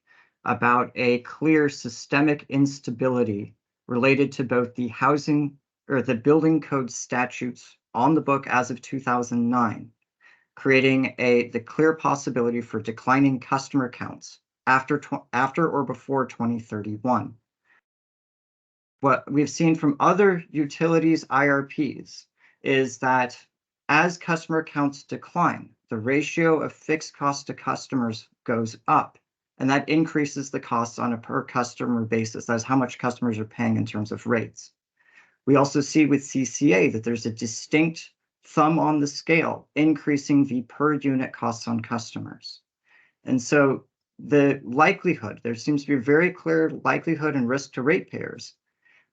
about a clear systemic instability related to both the housing or the building code statutes on the book as of 2009, creating the clear possibility for declining customer counts after or before 2031. What we've seen from other utilities IRPs is that as customer counts decline, the ratio of fixed cost to customers goes up, and that increases the costs on a per customer basis. That's how much customers are paying in terms of rates. We also see with CCA that there's a distinct thumb on the scale, increasing the per unit costs on customers. And so the likelihood, there seems to be a very clear likelihood and risk to ratepayers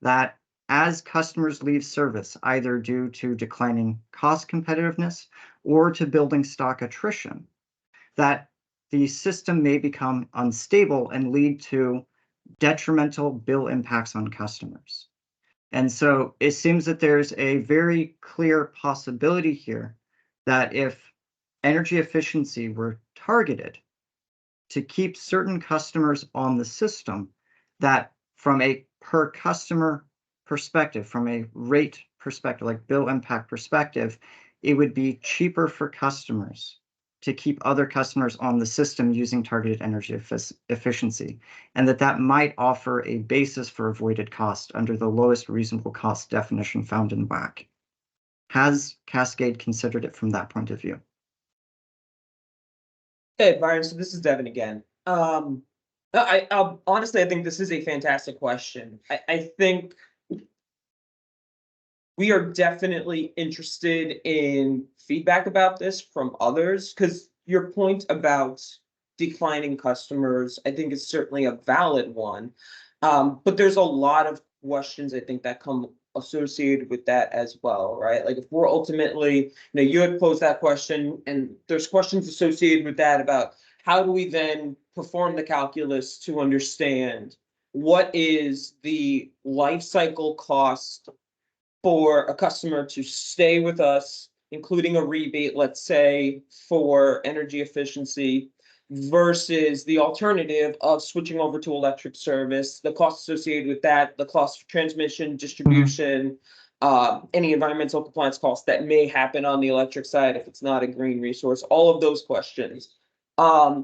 that as customers leave service, either due to declining cost competitiveness or to building stock attrition, that the system may become unstable and lead to detrimental bill impacts on customers. And so it seems that there's a very clear possibility here that if energy efficiency were targeted to keep certain customers on the system, that from a per customer perspective, from a rate perspective, like bill impact perspective, it would be cheaper for customers to keep other customers on the system using targeted energy efficiency, and that might offer a basis for avoided cost under the lowest reasonable cost definition found in WACC. Has Cascade considered it from that point of view? Hey, Byron, so this is Devin again. Honestly, I think this is a fantastic question. I think we are definitely interested in feedback about this from others, because your point about declining customers, I think, is certainly a valid one. But there's a lot of questions, I think, that come associated with that as well, right? Like, if we're ultimately, you had posed that question, and there's questions associated with that about how do we then perform the calculus to understand what is the life cycle cost for a customer to stay with us, including a rebate, let's say, for energy efficiency, versus the alternative of switching over to electric service, the cost associated with that, the cost of transmission, distribution, any environmental compliance costs that may happen on the electric side if it's not a green resource, all of those questions. A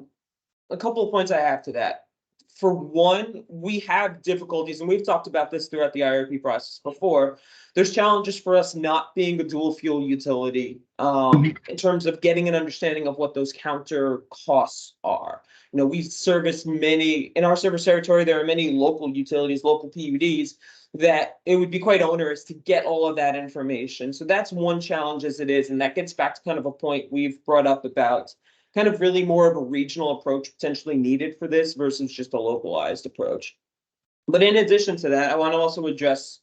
couple of points I have to that. For one, we have difficulties, and we've talked about this throughout the IRP process before. There's challenges for us not being a dual fuel utility in terms of getting an understanding of what those counter costs are. We service many, in our service territory, there are many local utilities, local PUDs, that it would be quite onerous to get all of that information. So that's one challenge as it is, and that gets back to kind of a point we've brought up about kind of really more of a regional approach potentially needed for this versus just a localized approach. But in addition to that, I want to also address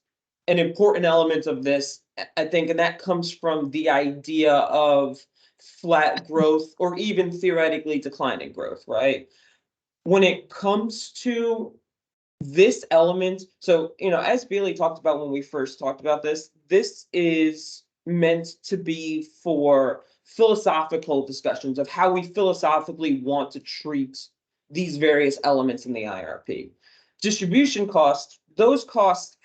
an important element of this, I think, and that comes from the idea of flat growth or even theoretically declining growth, right? When it comes to this element, so, as Bailey talked about when we first talked about this, this is meant to be for philosophical discussions of how we philosophically want to treat these various elements in the IRP. Distribution costs, those costs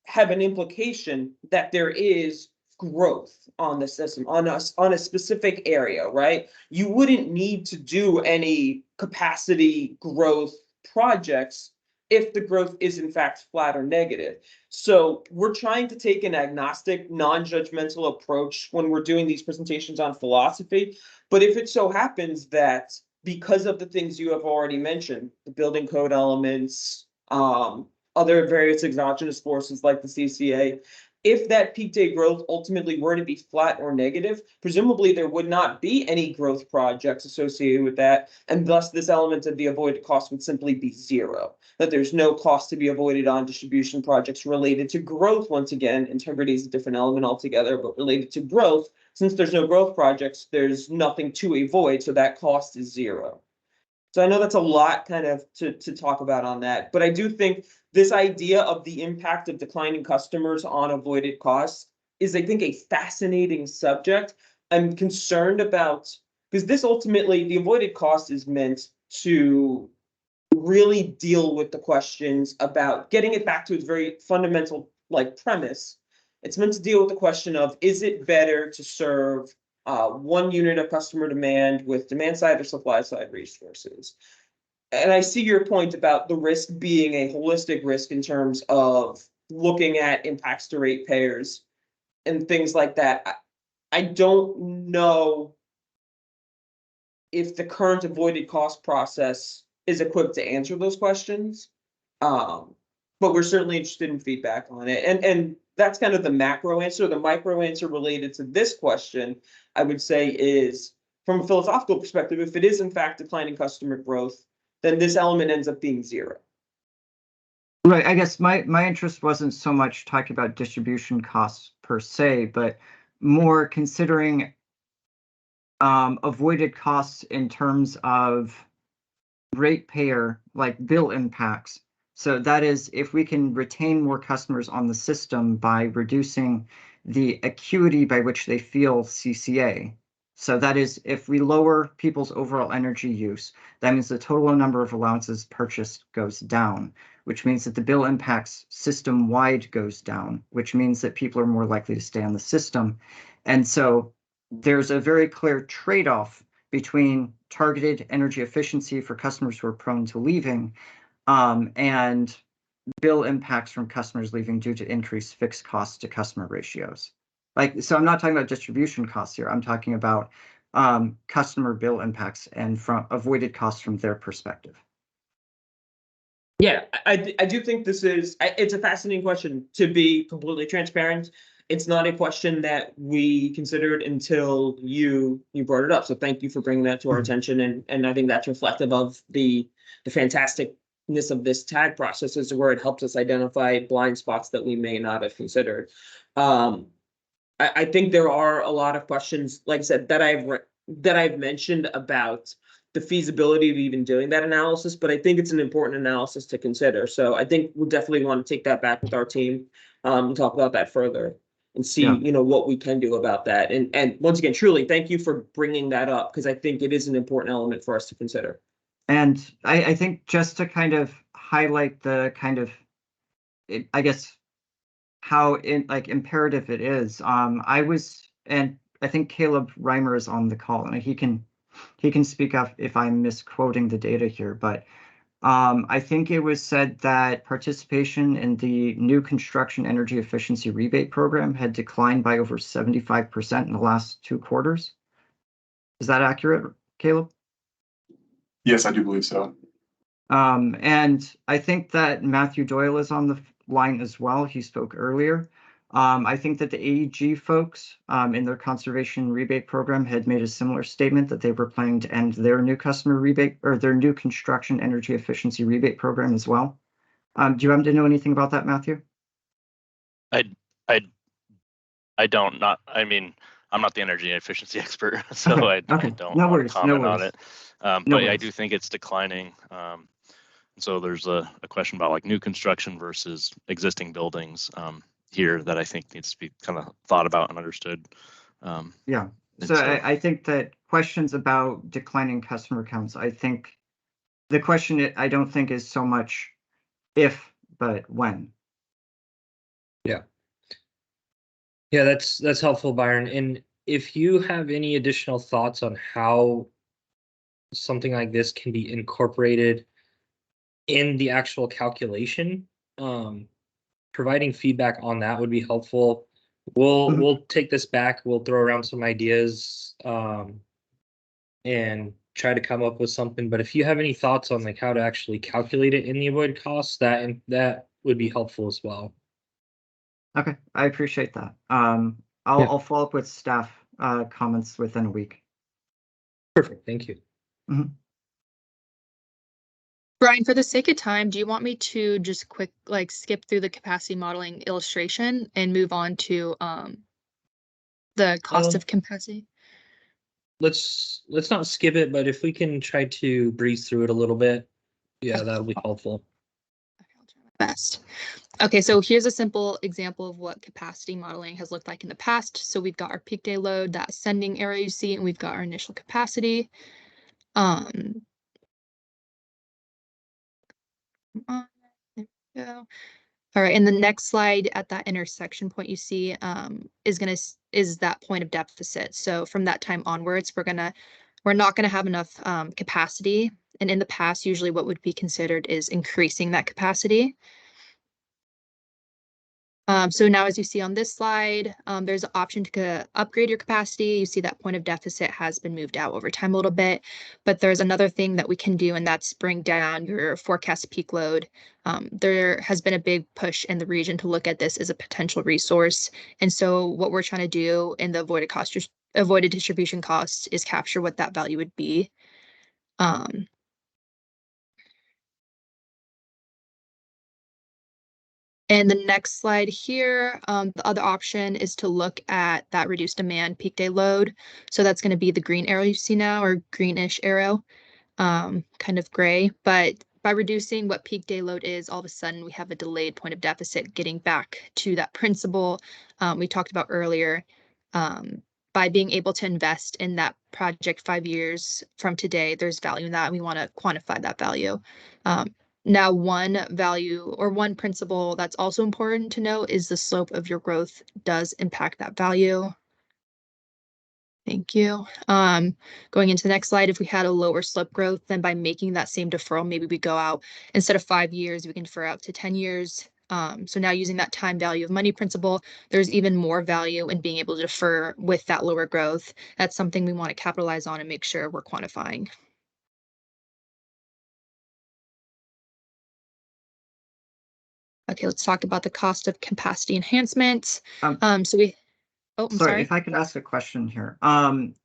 have an implication that there is growth on the system, on a specific area, right? You wouldn't need to do any capacity growth projects if the growth is in fact flat or negative. So we're trying to take an agnostic, non-judgmental approach when we're doing these presentations on philosophy. But if it so happens that because of the things you have already mentioned, the building code elements, other various exogenous forces like the CCA, if that peak day growth ultimately were to be flat or negative, presumably there would not be any growth projects associated with that, and thus this element of the avoided cost would simply be zero. That there's no cost to be avoided on distribution projects related to growth. Once again, integrity is a different element altogether, but related to growth, since there's no growth projects, there's nothing to avoid, so that cost is zero. So I know that's a lot kind of to talk about on that, but I do think this idea of the impact of declining customers on avoided costs is, I think, a fascinating subject. I'm concerned about, because this ultimately, the avoided cost is meant to really deal with the questions about getting it back to its very fundamental premise. It's meant to deal with the question of, is it better to serve one unit of customer demand with demand side or supply side resources? And I see your point about the risk being a holistic risk in terms of looking at impacts to ratepayers and things like that. I don't know if the current avoided cost process is equipped to answer those questions. But we're certainly interested in feedback on it. And that's kind of the macro answer. The micro answer related to this question, I would say, is from a philosophical perspective, if it is in fact declining customer growth, then this element ends up being zero. Right. I guess my interest wasn't so much talking about distribution costs per se, but more considering avoided costs in terms of ratepayer, like bill impacts. So that is, if we can retain more customers on the system by reducing the acuity by which they feel CCA. So that is, if we lower people's overall energy use, that means the total number of allowances purchased goes down, which means that the bill impacts system-wide goes down, which means that people are more likely to stay on the system. And so there's a very clear trade-off between targeted energy efficiency for customers who are prone to leaving, and bill impacts from customers leaving due to increased fixed costs to customer ratios. So I'm not talking about distribution costs here. I'm talking about customer bill impacts and from avoided costs from their perspective. Yeah, I do think this is, it's a fascinating question. To be completely transparent, it's not a question that we considered until you brought it up. So thank you for bringing that to our attention. And I think that's reflective of the fantasticness of this tag process, is where it helps us identify blind spots that we may not have considered. I think there are a lot of questions, like I said, that I've mentioned about the feasibility of even doing that analysis, but I think it's an important analysis to consider. So I think we'll definitely want to take that back with our team, and talk about that further and see, Yeah. What we can do about that. And once again, truly, thank you for bringing that up, because I think it is an important element for us to consider. And I think just to kind of highlight the kind of, I guess, how imperative it is. And I think Caleb Reimer is on the call, and he can speak up if I'm misquoting the data here, but I think it was said that participation in the new construction energy efficiency rebate program had declined by over 75% in the last 2 quarters. Is that accurate, Caleb? Yes, I do believe so. And I think that Matthew Doyle is on the line as well. He spoke earlier. I think that the AEG folks in their conservation rebate program had made a similar statement that they were planning to end their new customer rebate or their new construction energy efficiency rebate program as well. Do you happen to know anything about that, Matthew? I don't. I'm not the energy efficiency expert, so Okay. I don't No want worries, to comment no on worries. it. No But I worries. do think it's declining. So there's a question about like new construction versus existing buildings here that I think needs to be kind of thought about and understood. Yeah. And So I think that questions about declining customer counts, I think the question I don't think is so much if, but when. Yeah, that's helpful, Byron. And if you have any additional thoughts on how something like this can be incorporated in the actual calculation, providing feedback on that would be helpful. We'll take this back. We'll throw around some ideas, and try to come up with something. But if you have any thoughts on like how to actually calculate it in the avoided costs, that would be helpful as well. Okay, I appreciate that. Yeah. I'll follow up with staff comments within a week. Perfect. Thank you. Brian, for the sake of time, do you want me to just skip through the capacity modeling illustration and move on to the cost of capacity? Let's not skip it, but if we can try to breeze through it a little bit, yeah, that'll be helpful. Okay, I'll try my best. Okay, so here's a simple example of what capacity modeling has looked like in the past. So we've got our peak day load, that ascending arrow you see, and we've got our initial capacity. There we go. All right, and the next slide at that intersection point you see is that point of deficit. So from that time onwards, we're not gonna have enough capacity. And in the past, usually what would be considered is increasing that capacity. So now, as you see on this slide, there's an option to upgrade your capacity. You see that point of deficit has been moved out over time a little bit, but there's another thing that we can do, and that's bring down your forecast peak load. There has been a big push in the region to look at this as a potential resource. And so what we're trying to do in the avoided distribution costs is capture what that value would be. And the next slide here, the other option is to look at that reduced demand peak day load. So that's going to be the green arrow you see now, or greenish arrow, kind of gray. But by reducing what peak day load is, all of a sudden we have a delayed point of deficit getting back to that principle we talked about earlier. By being able to invest in that project 5 years from today, there's value in that. And we want to quantify that value. Now, one value or one principle that's also important to note is the slope of your growth does impact that value. Thank you. Going into the next slide, if we had a lower slope growth, then by making that same deferral, maybe we go out instead of 5 years, we can defer out to 10 years. So now using that time value of money principle, there's even more value in being able to defer with that lower growth. That's something we want to capitalize on and make sure we're quantifying. Okay, let's talk about the cost of capacity enhancement. Oh, I'm Sorry, sorry. if I could ask a question here.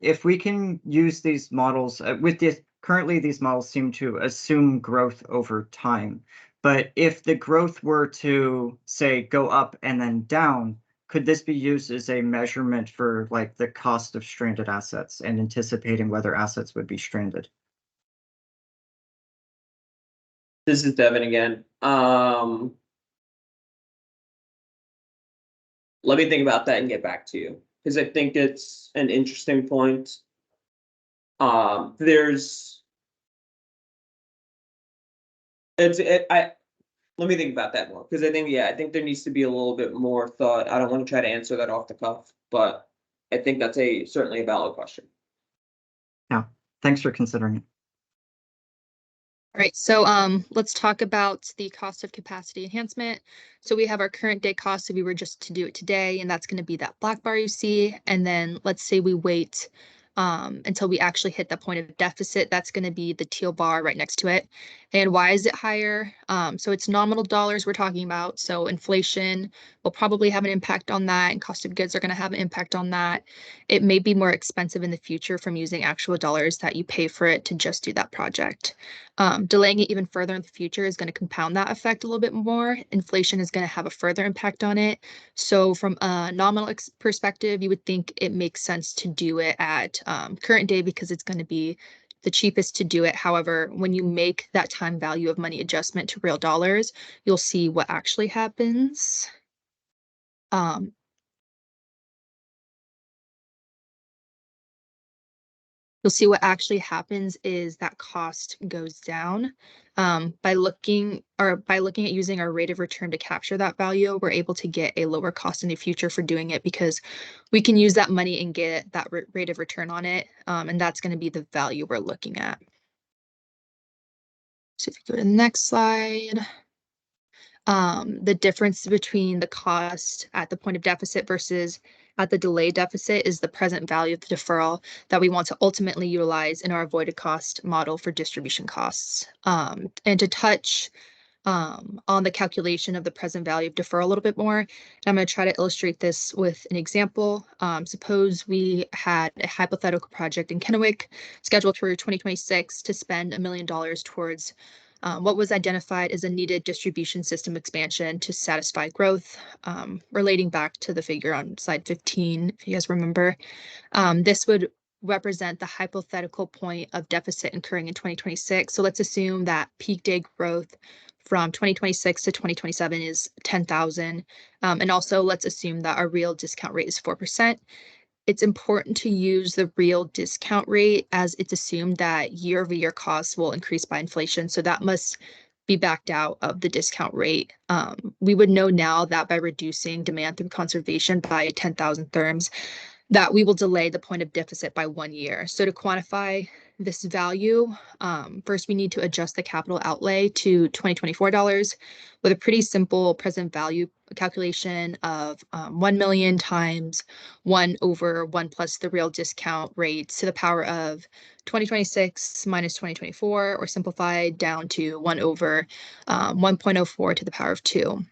If we can use these models with this, currently these models seem to assume growth over time. But if the growth were to say go up and then down, could this be used as a measurement for like the cost of stranded assets and anticipating whether assets would be stranded? This is Devin again. Let me think about that and get back to you, because I think it's an interesting point. Let me think about that more, because I think there needs to be a little bit more thought. I don't want to try to answer that off the cuff, but I think that's certainly a valid question. Yeah, thanks for considering it. All right, so let's talk about the cost of capacity enhancement. So we have our current day cost if we were just to do it today, and that's going to be that black bar you see. And then let's say we wait until we actually hit that point of deficit. That's going to be the teal bar right next to it. And why is it higher? So it's nominal dollars we're talking about. So inflation will probably have an impact on that, and cost of goods are going to have an impact on that. It may be more expensive in the future from using actual dollars that you pay for it to just do that project. Delaying it even further in the future is going to compound that effect a little bit more. Inflation is going to have a further impact on it. So from a nominal perspective, you would think it makes sense to do it at current day because it's going to be the cheapest to do it. However, when you make that time value of money adjustment to real dollars, you'll see what actually happens. You'll see what actually happens is that cost goes down. By looking at using our rate of return to capture that value, we're able to get a lower cost in the future for doing it because we can use that money and get that rate of return on it. And that's going to be the value we're looking at. So if you go to the next slide, the difference between the cost at the point of deficit versus at the delay deficit is the present value of the deferral that we want to ultimately utilize in our avoided cost model for distribution costs. And to touch on the calculation of the present value of deferral a little bit more, and I'm going to try to illustrate this with an example. Suppose we had a hypothetical project in Kennewick scheduled for 2026 to spend $1 million towards what was identified as a needed distribution system expansion to satisfy growth, relating back to the figure on slide 15, if you guys remember. This would represent the hypothetical point of deficit incurring in 2026. So let's assume that peak day growth from 2026 to 2027 is 10,000. And also let's assume that our real discount rate is 4%. It's important to use the real discount rate as it's assumed that year-over-year costs will increase by inflation. So that must be backed out of the discount rate. We would know now that by reducing demand through conservation by 10,000 therms, that we will delay the point of deficit by 1 year. So to quantify this value, first we need to adjust the capital outlay to 2024 dollars with a pretty simple present value calculation of 1 million times 1 over 1 plus the real discount rate to the power of 2026 minus 2024, or simplified down to 1 over 1.04 to the power of 2.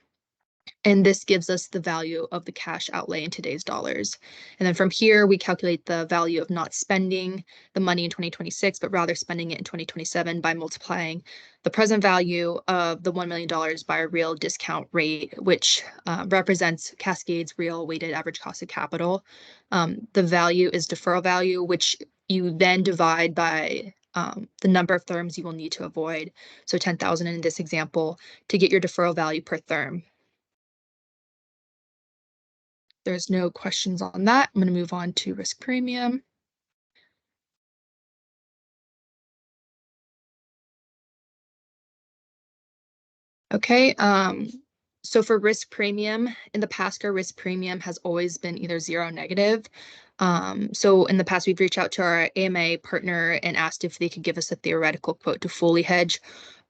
And this gives us the value of the cash outlay in today's dollars. And then from here, we calculate the value of not spending the money in 2026, but rather spending it in 2027 by multiplying the present value of the $1 million by a real discount rate, which represents Cascade's real weighted average cost of capital. The value is deferral value, which you then divide by the number of therms you will need to avoid. So 10,000 in this example to get your deferral value per therm. There's no questions on that. I'm going to move on to risk premium. Okay, so for risk premium, in the past, our risk premium has always been either 0 or negative. So in the past, we've reached out to our AMA partner and asked if they could give us a theoretical quote to fully hedge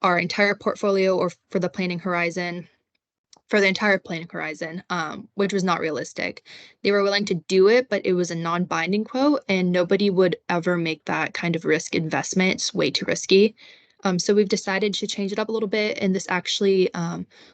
our entire portfolio or for the planning horizon, which was not realistic. They were willing to do it, but it was a non-binding quote and nobody would ever make that kind of risk investment. It's way too risky. So we've decided to change it up a little bit, and this actually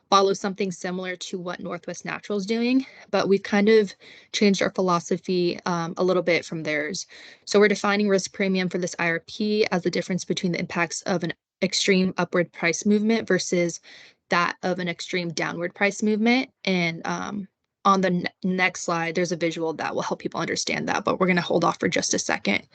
follows something similar to what Northwest Natural is doing, but we've kind of changed our philosophy a little bit from theirs. So we're defining risk premium for this IRP as the difference between the impacts of an extreme upward price movement versus that of an extreme downward price movement. And on the next slide, there's a visual that will help people understand that, but we're going to hold off for just a second.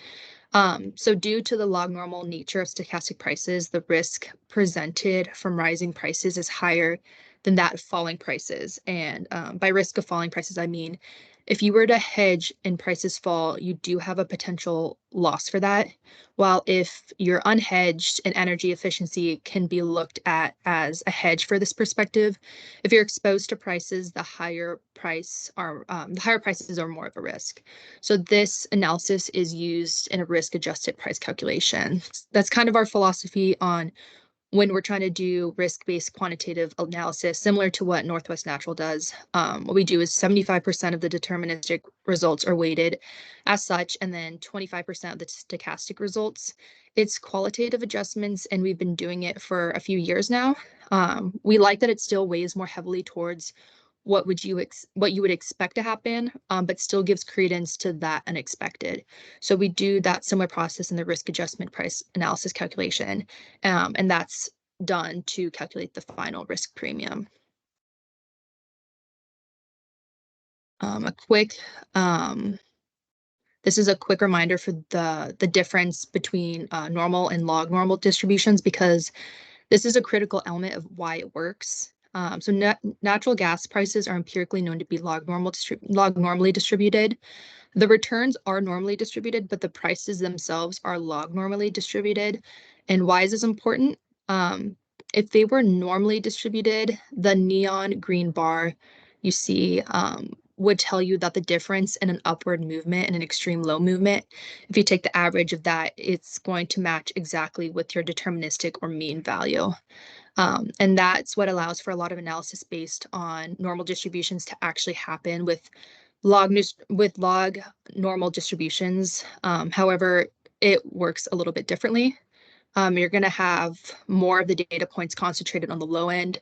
So due to the log normal nature of stochastic prices, the risk presented from rising prices is higher than that of falling prices. And by risk of falling prices, I mean, if you were to hedge and prices fall, you do have a potential loss for that. While if you're unhedged and energy efficiency can be looked at as a hedge for this perspective, if you're exposed to prices, the higher prices are more of a risk. So this analysis is used in a risk-adjusted price calculation. That's kind of our philosophy on when we're trying to do risk-based quantitative analysis, similar to what Northwest Natural does. What we do is 75% of the deterministic results are weighted as such, and then 25% of the stochastic results. It's qualitative adjustments, and we've been doing it for a few years now. We like that it still weighs more heavily towards what you would expect to happen, but still gives credence to that unexpected. So we do that similar process in the risk adjustment price analysis calculation, and that's done to calculate the final risk premium. This is a quick reminder for the difference between normal and log normal distributions, because this is a critical element of why it works. So natural gas prices are empirically known to be log normally distributed. The returns are normally distributed, but the prices themselves are log normally distributed. And why is this important? If they were normally distributed, the neon green bar you see would tell you that the difference in an upward movement and an extreme low movement, if you take the average of that, it's going to match exactly with your deterministic or mean value. And that's what allows for a lot of analysis based on normal distributions to actually happen with log normal distributions. However, it works a little bit differently. You're going to have more of the data points concentrated on the low end,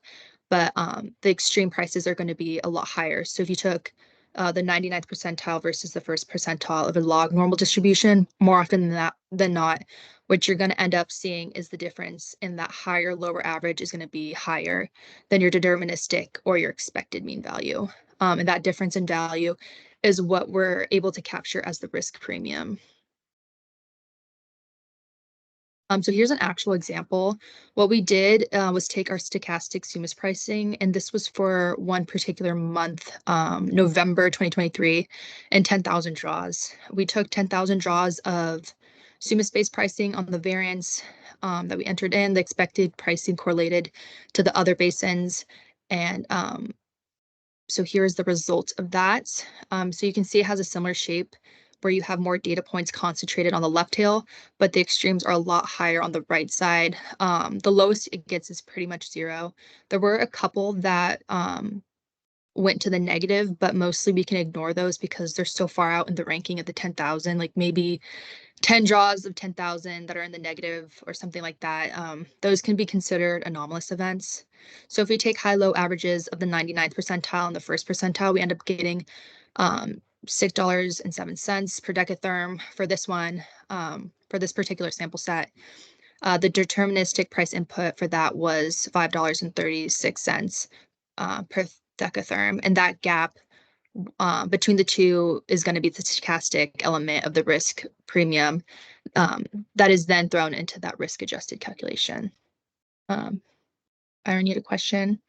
but the extreme prices are going to be a lot higher. So if you took the 99th percentile versus the first percentile of a log normal distribution, more often than not, what you're going to end up seeing is the difference in that higher lower average is going to be higher than your deterministic or your expected mean value. And that difference in value is what we're able to capture as the risk premium. So here's an actual example. What we did was take our stochastic SUMAS pricing, and this was for one particular month, November 2023, and 10,000 draws. We took 10,000 draws of SUMAS-based pricing on the variance that we entered in, the expected pricing correlated to the other basins, and so here's the result of that. So you can see it has a similar shape where you have more data points concentrated on the left tail, but the extremes are a lot higher on the right side. The lowest it gets is pretty much 0. There were a couple that went to the negative, but mostly we can ignore those because they're so far out in the ranking of the 10,000, like maybe 10 draws of 10,000 that are in the negative or something like that. Those can be considered anomalous events. So if we take high-low averages of the 99th percentile and the first percentile, we end up getting $6.07 per decatherm for this one, for this particular sample set. The deterministic price input for that was $5.36 per decatherm, and that gap between the two is going to be the stochastic element of the risk premium that is then thrown into that risk adjusted calculation. Byron, you had a question?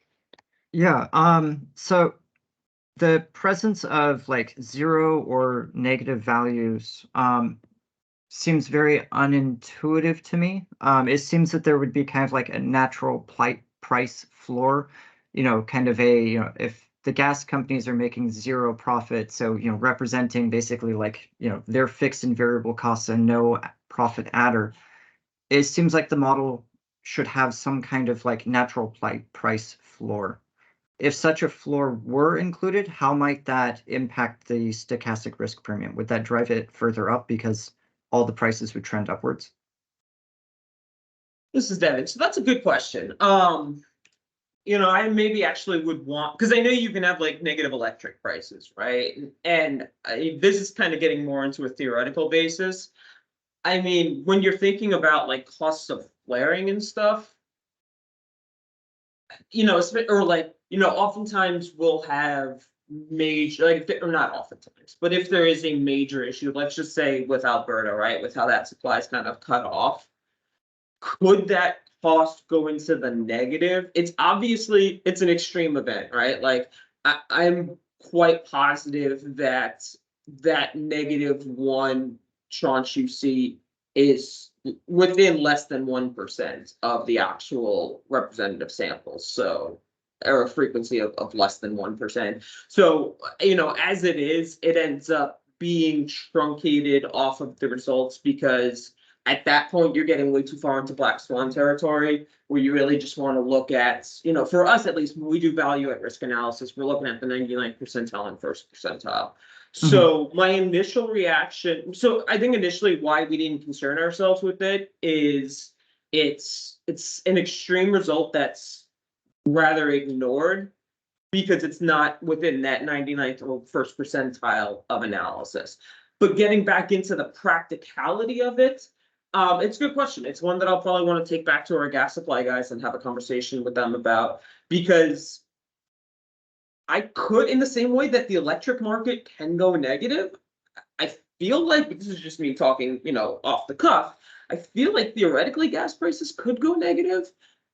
Yeah, so the presence of like 0 or negative values seems very unintuitive to me. It seems that there would be kind of like a natural price floor, kind of a, if the gas companies are making zero profit, so, representing basically like, their fixed and variable costs and no profit adder, it seems like the model should have some kind of like natural price floor. If such a floor were included, how might that impact the stochastic risk premium? Would that drive it further up because all the prices would trend upwards? This is Devin. So that's a good question. I maybe actually would want, because I know you can have like negative electric prices, right? And this is kind of getting more into a theoretical basis. I mean, when you're thinking about like costs of flaring and stuff, or like, oftentimes we'll have major, like, or not oftentimes, but if there is a major issue, let's just say with Alberta, right, with how that supply is kind of cut off, could that cost go into the negative? It's obviously, it's an extreme event, right? Like, I'm quite positive that that -1 tranche you see is within less than 1% of the actual representative samples. So, or a frequency of less than 1%. So, as it is, it ends up being truncated off of the results, because at that point you're getting way too far into black swan territory, where you really just want to look at, for us at least, when we do value at risk analysis, we're looking at the 99th percentile and 1st percentile. So my initial reaction, so I think initially why we didn't concern ourselves with it is it's an extreme result that's rather ignored, because it's not within that 99th or 1st percentile of analysis. But getting back into the practicality of it, it's a good question. It's one that I'll probably want to take back to our gas supply guys and have a conversation with them about, because I could, in the same way that the electric market can go negative, I feel like, this is just me talking, off the cuff, I feel like theoretically gas prices could go negative,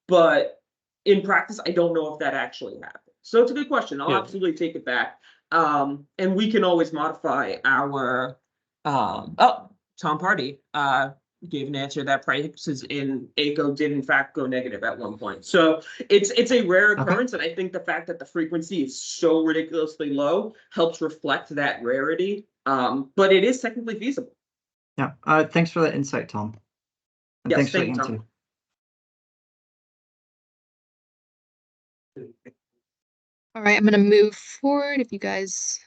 but in practice, I don't know if that actually happens. So it's a good question. I'll absolutely take it back. And we can always modify our, Tom Party, gave an answer that prices in ACO did in fact go negative at one point. So it's a rare occurrence, and I think the fact that the frequency is so ridiculously low helps reflect that rarity. But it is technically feasible. Yeah. Thanks for that insight, Tom. And Yes, thanks for the thank you, answer. Tom. All right, I'm gonna move forward if you guys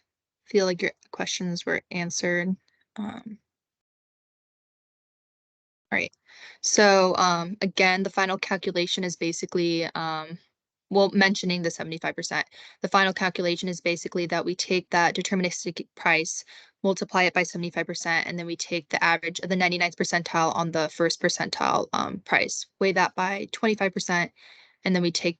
feel like your questions were answered. All right, so again, the final calculation is basically, well, mentioning the 75%. The final calculation is basically that we take that deterministic price, multiply it by 75%, and then we take the average of the 99th percentile on the 1st percentile price, weigh that by 25%, and then we take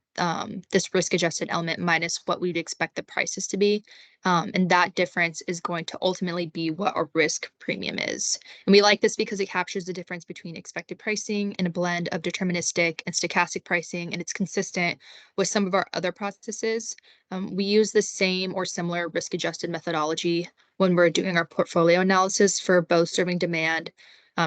this risk-adjusted element minus what we'd expect the prices to be. And that difference is going to ultimately be what our risk premium is. And we like this because it captures the difference between expected pricing and a blend of deterministic and stochastic pricing, and it's consistent with some of our other processes. We use the same or similar risk-adjusted methodology when we're doing our portfolio analysis for both serving demand,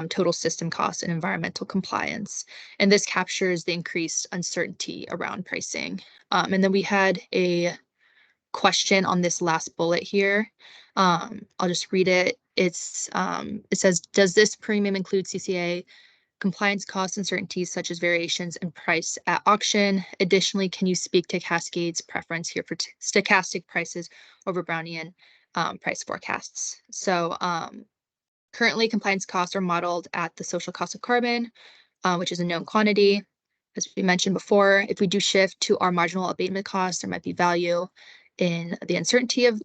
total system costs, and environmental compliance. And this captures the increased uncertainty around pricing. And then we had a question on this last bullet here. I'll just read it. It says, does this premium include CCA compliance costs uncertainties such as variations in price at auction? Additionally, can you speak to Cascade's preference here for stochastic prices over Brownian price forecasts? So currently, compliance costs are modeled at the social cost of carbon, which is a known quantity. As we mentioned before, if we do shift to our marginal abatement costs, there might be value in the uncertainty of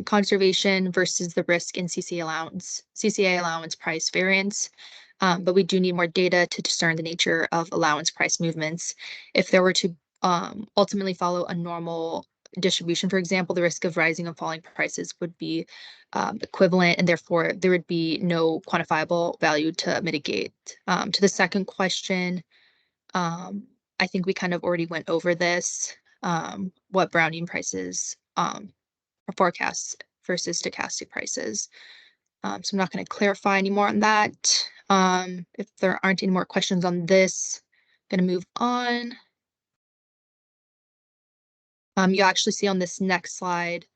conservation versus the risk in CCA allowance price variance. But we do need more data to discern the nature of allowance price movements. If there were to ultimately follow a normal distribution, for example, the risk of rising and falling prices would be equivalent, and therefore there would be no quantifiable value to mitigate. To the second question, I think we kind of already went over this, what Brownian prices are forecasts versus stochastic prices. So I'm not going to clarify any more on that. If there aren't any more questions on this, I'm going to move on. You actually see on this next slide,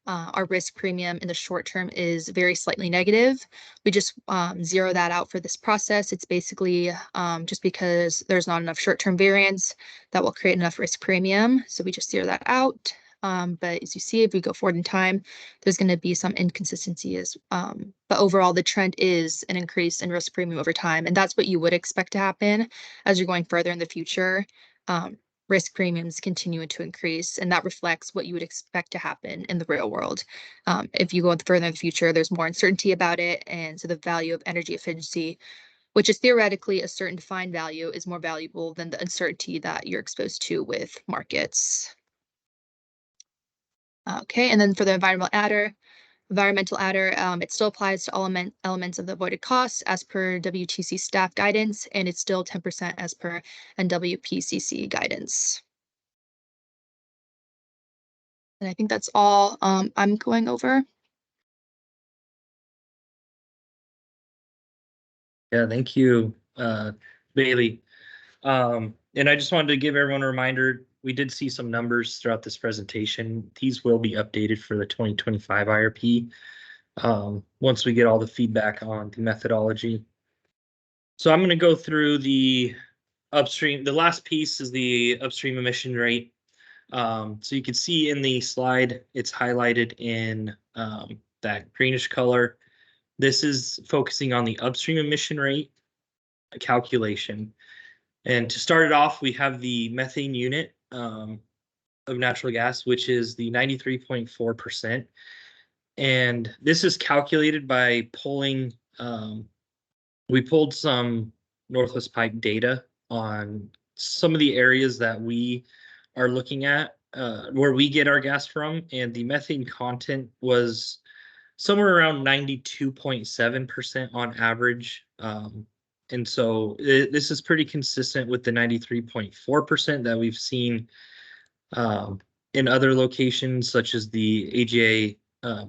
our risk premium in the short term is very slightly negative. We just zero that out for this process. It's basically just because there's not enough short-term variance that will create enough risk premium. So we just zero that out. But as you see, if we go forward in time, there's going to be some inconsistencies. But overall, the trend is an increase in risk premium over time. And that's what you would expect to happen as you're going further in the future. Risk premiums continue to increase, and that reflects what you would expect to happen in the real world. If you go further in the future, there's more uncertainty about it, and so the value of energy efficiency, which is theoretically a certain defined value, is more valuable than the uncertainty that you're exposed to with markets. Okay, and then for the environmental adder, it still applies to all elements of the avoided costs as per WTC staff guidance, and it's still 10% as per NWPCC guidance. And I think that's all I'm going over. Yeah, thank you, Bailey. And I just wanted to give everyone a reminder, we did see some numbers throughout this presentation. These will be updated for the 2025 IRP once we get all the feedback on the methodology. So I'm going to go through the upstream. The last piece is the upstream emission rate. So you can see in the slide, it's highlighted in that greenish color. This is focusing on the upstream emission rate calculation. And to start it off, we have the methane unit of natural gas, which is the 93.4%. And this is calculated by pulling, we pulled some Northwest Pipe data on some of the areas that we are looking at, where we get our gas from, and the methane content was somewhere around 92.7% on average. And so this is pretty consistent with the 93.4% that we've seen in other locations, such as the AGA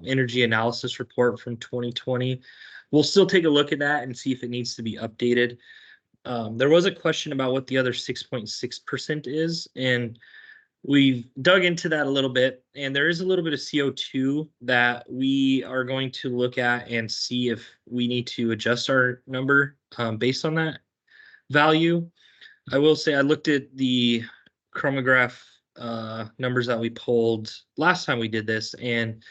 Energy Analysis Report from 2020. We'll still take a look at that and see if it needs to be updated. There was a question about what the other 6.6% is, and we've dug into that a little bit, and there is a little bit of CO2 that we are going to look at and see if we need to adjust our number based on that value. I will say I looked at the chromograph numbers that we pulled last time we did this, and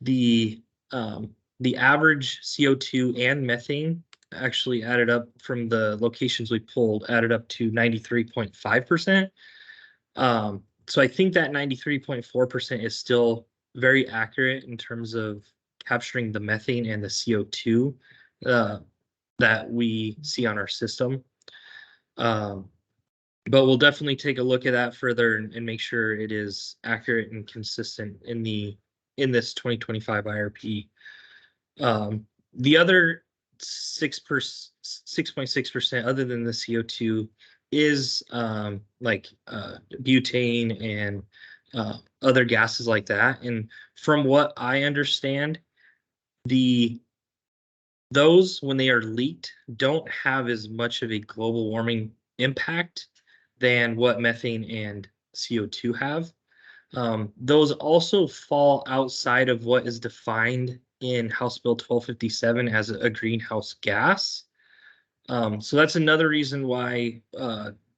the average CO2 and methane actually added up from the locations we pulled, added up to 93.5%. So I think that 93.4% is still very accurate in terms of capturing the methane and the CO2 that we see on our system. But we'll definitely take a look at that further and make sure it is accurate and consistent in this 2025 IRP. The other 6.6% other than the CO2 is like butane and other gases like that. And from what I understand, those, when they are leaked, don't have as much of a global warming impact than what methane and CO2 have. Those also fall outside of what is defined in House Bill 1257 as a greenhouse gas. So that's another reason why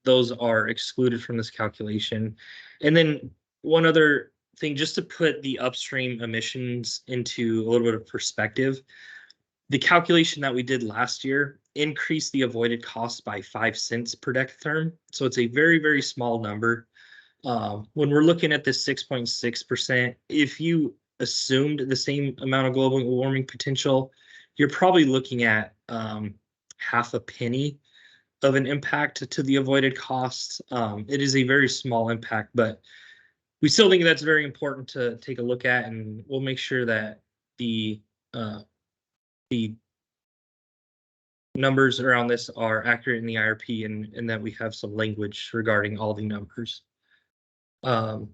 those are excluded from this calculation. And then one other thing, just to put the upstream emissions into a little bit of perspective, the calculation that we did last year increased the avoided cost by 5 cents per decatherm. So it's a very, very small number. When we're looking at this 6.6%, if you assumed the same amount of global warming potential, you're probably looking at half a penny of an impact to the avoided costs. It is a very small impact, but we still think that's very important to take a look at, and we'll make sure that the numbers around this are accurate in the IRP and that we have some language regarding all the numbers. To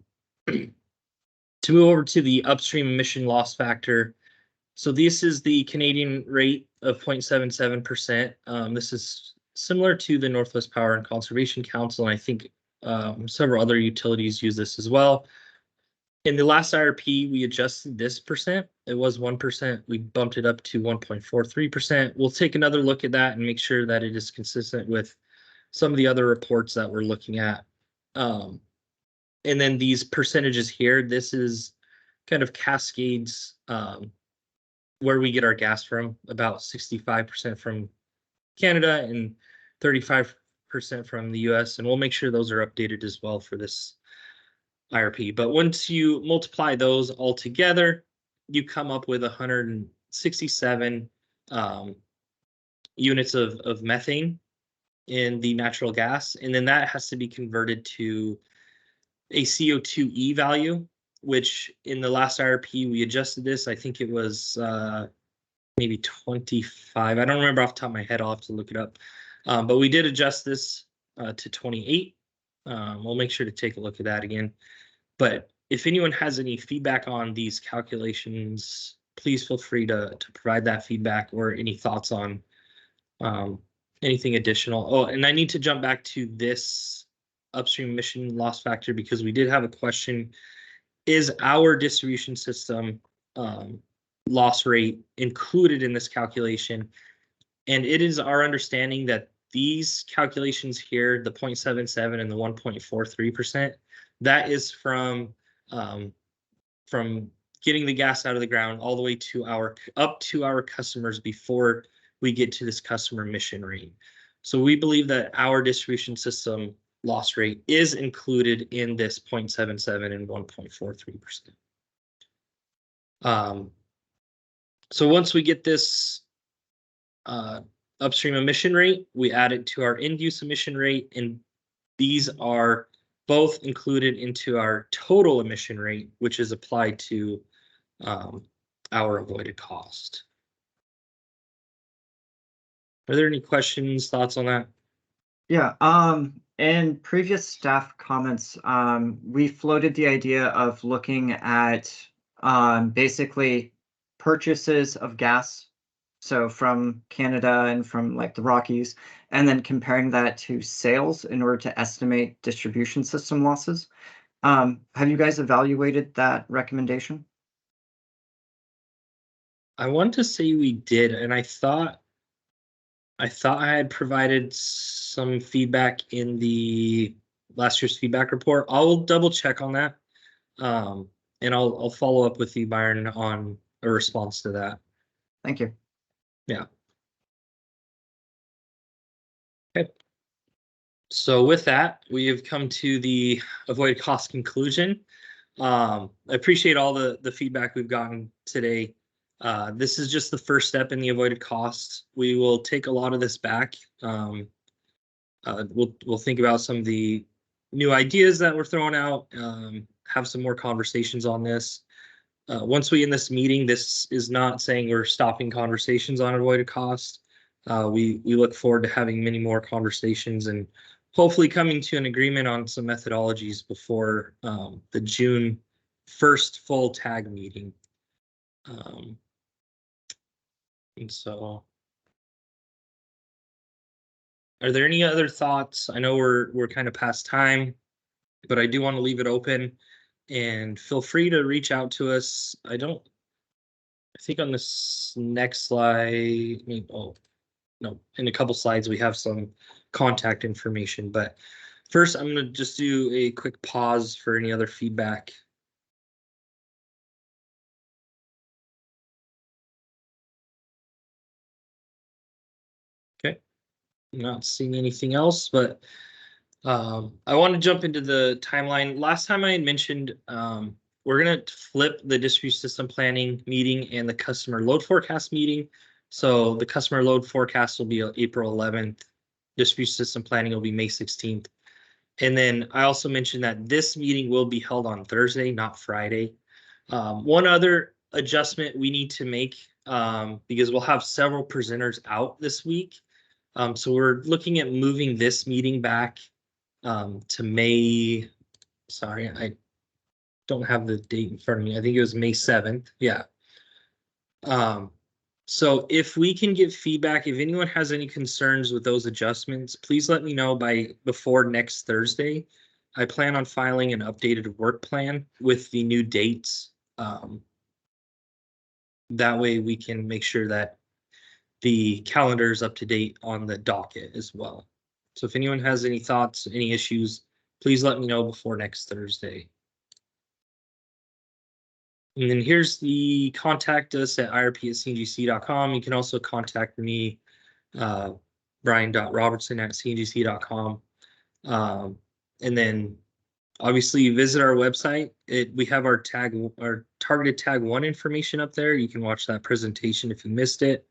move over to the upstream emission loss factor. So this is the Canadian rate of 0.77%. This is similar to the Northwest Power and Conservation Council, and I think several other utilities use this as well. In the last IRP, we adjusted this percent. It was 1%. We bumped it up to 1.43%. We'll take another look at that and make sure that it is consistent with some of the other reports that we're looking at. And then these percentages here, this is kind of Cascades, where we get our gas from, about 65% from Canada and 35% from the US. And we'll make sure those are updated as well for this IRP. But once you multiply those all together, you come up with 167 units of methane in the natural gas. And then that has to be converted to a CO2e value, which in the last IRP, we adjusted this. I think it was maybe 25. I don't remember off the top of my head. I'll have to look it up. But we did adjust this to 28. We'll make sure to take a look at that again. But if anyone has any feedback on these calculations, please feel free to provide that feedback or any thoughts on anything additional. Oh, and I need to jump back to this upstream emission loss factor because we did have a question. Is our distribution system loss rate included in this calculation? And it is our understanding that these calculations here, the 0.77 and the 1.43%, that is from getting the gas out of the ground all the way to up to our customers before we get to this customer emission rate. So we believe that our distribution system loss rate is included in this 0.77 and 1.43%. So once we get this upstream emission rate, we add it to our end use emission rate, and these are both included into our total emission rate, which is applied to our avoided cost. Are there any questions, thoughts on that? Yeah, in previous staff comments, we floated the idea of looking at basically purchases of gas, so from Canada and from like the Rockies, and then comparing that to sales in order to estimate distribution system losses. Have you guys evaluated that recommendation? I want to say we did, and I thought I had provided some feedback in the last year's feedback report. I'll double check on that, and I'll follow up with you, Byron, on a response to that. Thank you. Yeah. Okay. So with that, we have come to the avoided cost conclusion. I appreciate all the feedback we've gotten today. This is just the first step in the avoided costs. We will take a lot of this back. We'll think about some of the new ideas that were thrown out, have some more conversations on this. Once we end this meeting, this is not saying we're stopping conversations on avoided cost. We look forward to having many more conversations and hopefully coming to an agreement on some methodologies before the June 1st full tag meeting. And so, are there any other thoughts? I know we're kind of past time, but I do want to leave it open, and feel free to reach out to us. I think on this next slide, oh no, in a couple slides we have some contact information, but first I'm going to just do a quick pause for any other feedback. Okay, I'm not seeing anything else, but I want to jump into the timeline. Last time I had mentioned we're going to flip the distribution system planning meeting and the customer load forecast meeting. So the customer load forecast will be April 11th. Distribution system planning will be May 16th. And then I also mentioned that this meeting will be held on Thursday, not Friday. One other adjustment we need to make, because we'll have several presenters out this week. So we're looking at moving this meeting back to May. Sorry, I don't have the date in front of me. I think it was May 7th. Yeah. So if we can get feedback, if anyone has any concerns with those adjustments, please let me know before next Thursday. I plan on filing an updated work plan with the new dates. That way we can make sure that the calendar is up to date on the docket as well. So if anyone has any thoughts, any issues, please let me know before next Thursday. And then here's the contact us at irp@cngc.com. You can also contact me, brian.robertson@cngc.com. And then obviously visit our website. We have our targeted tag 1 information up there. You can watch that presentation if you missed it.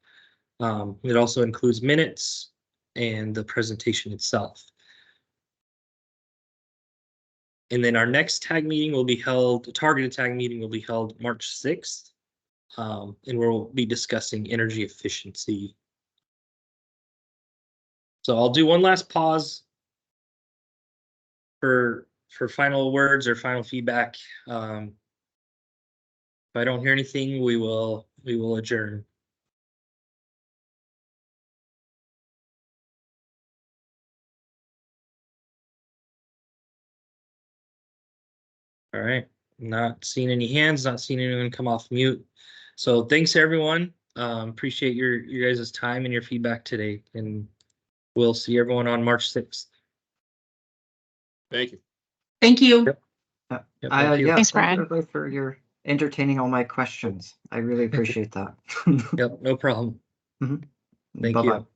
It also includes minutes and the presentation itself. And then our next tag meeting will be held, targeted tag meeting will be held March 6th. And we'll be discussing energy efficiency. So I'll do one last pause for final words or final feedback. If I don't hear anything, we will adjourn. All right, not seeing any hands, not seeing anyone come off mute. So thanks everyone. Appreciate your guys' time and your feedback today, and we'll see everyone on March 6th. Thank you. Thank you. Yep, Yeah, thank you. Thanks, thank you, Brian. everybody, for your entertaining all my questions. I really appreciate that. Yep, no problem. Thank Bye-bye. you.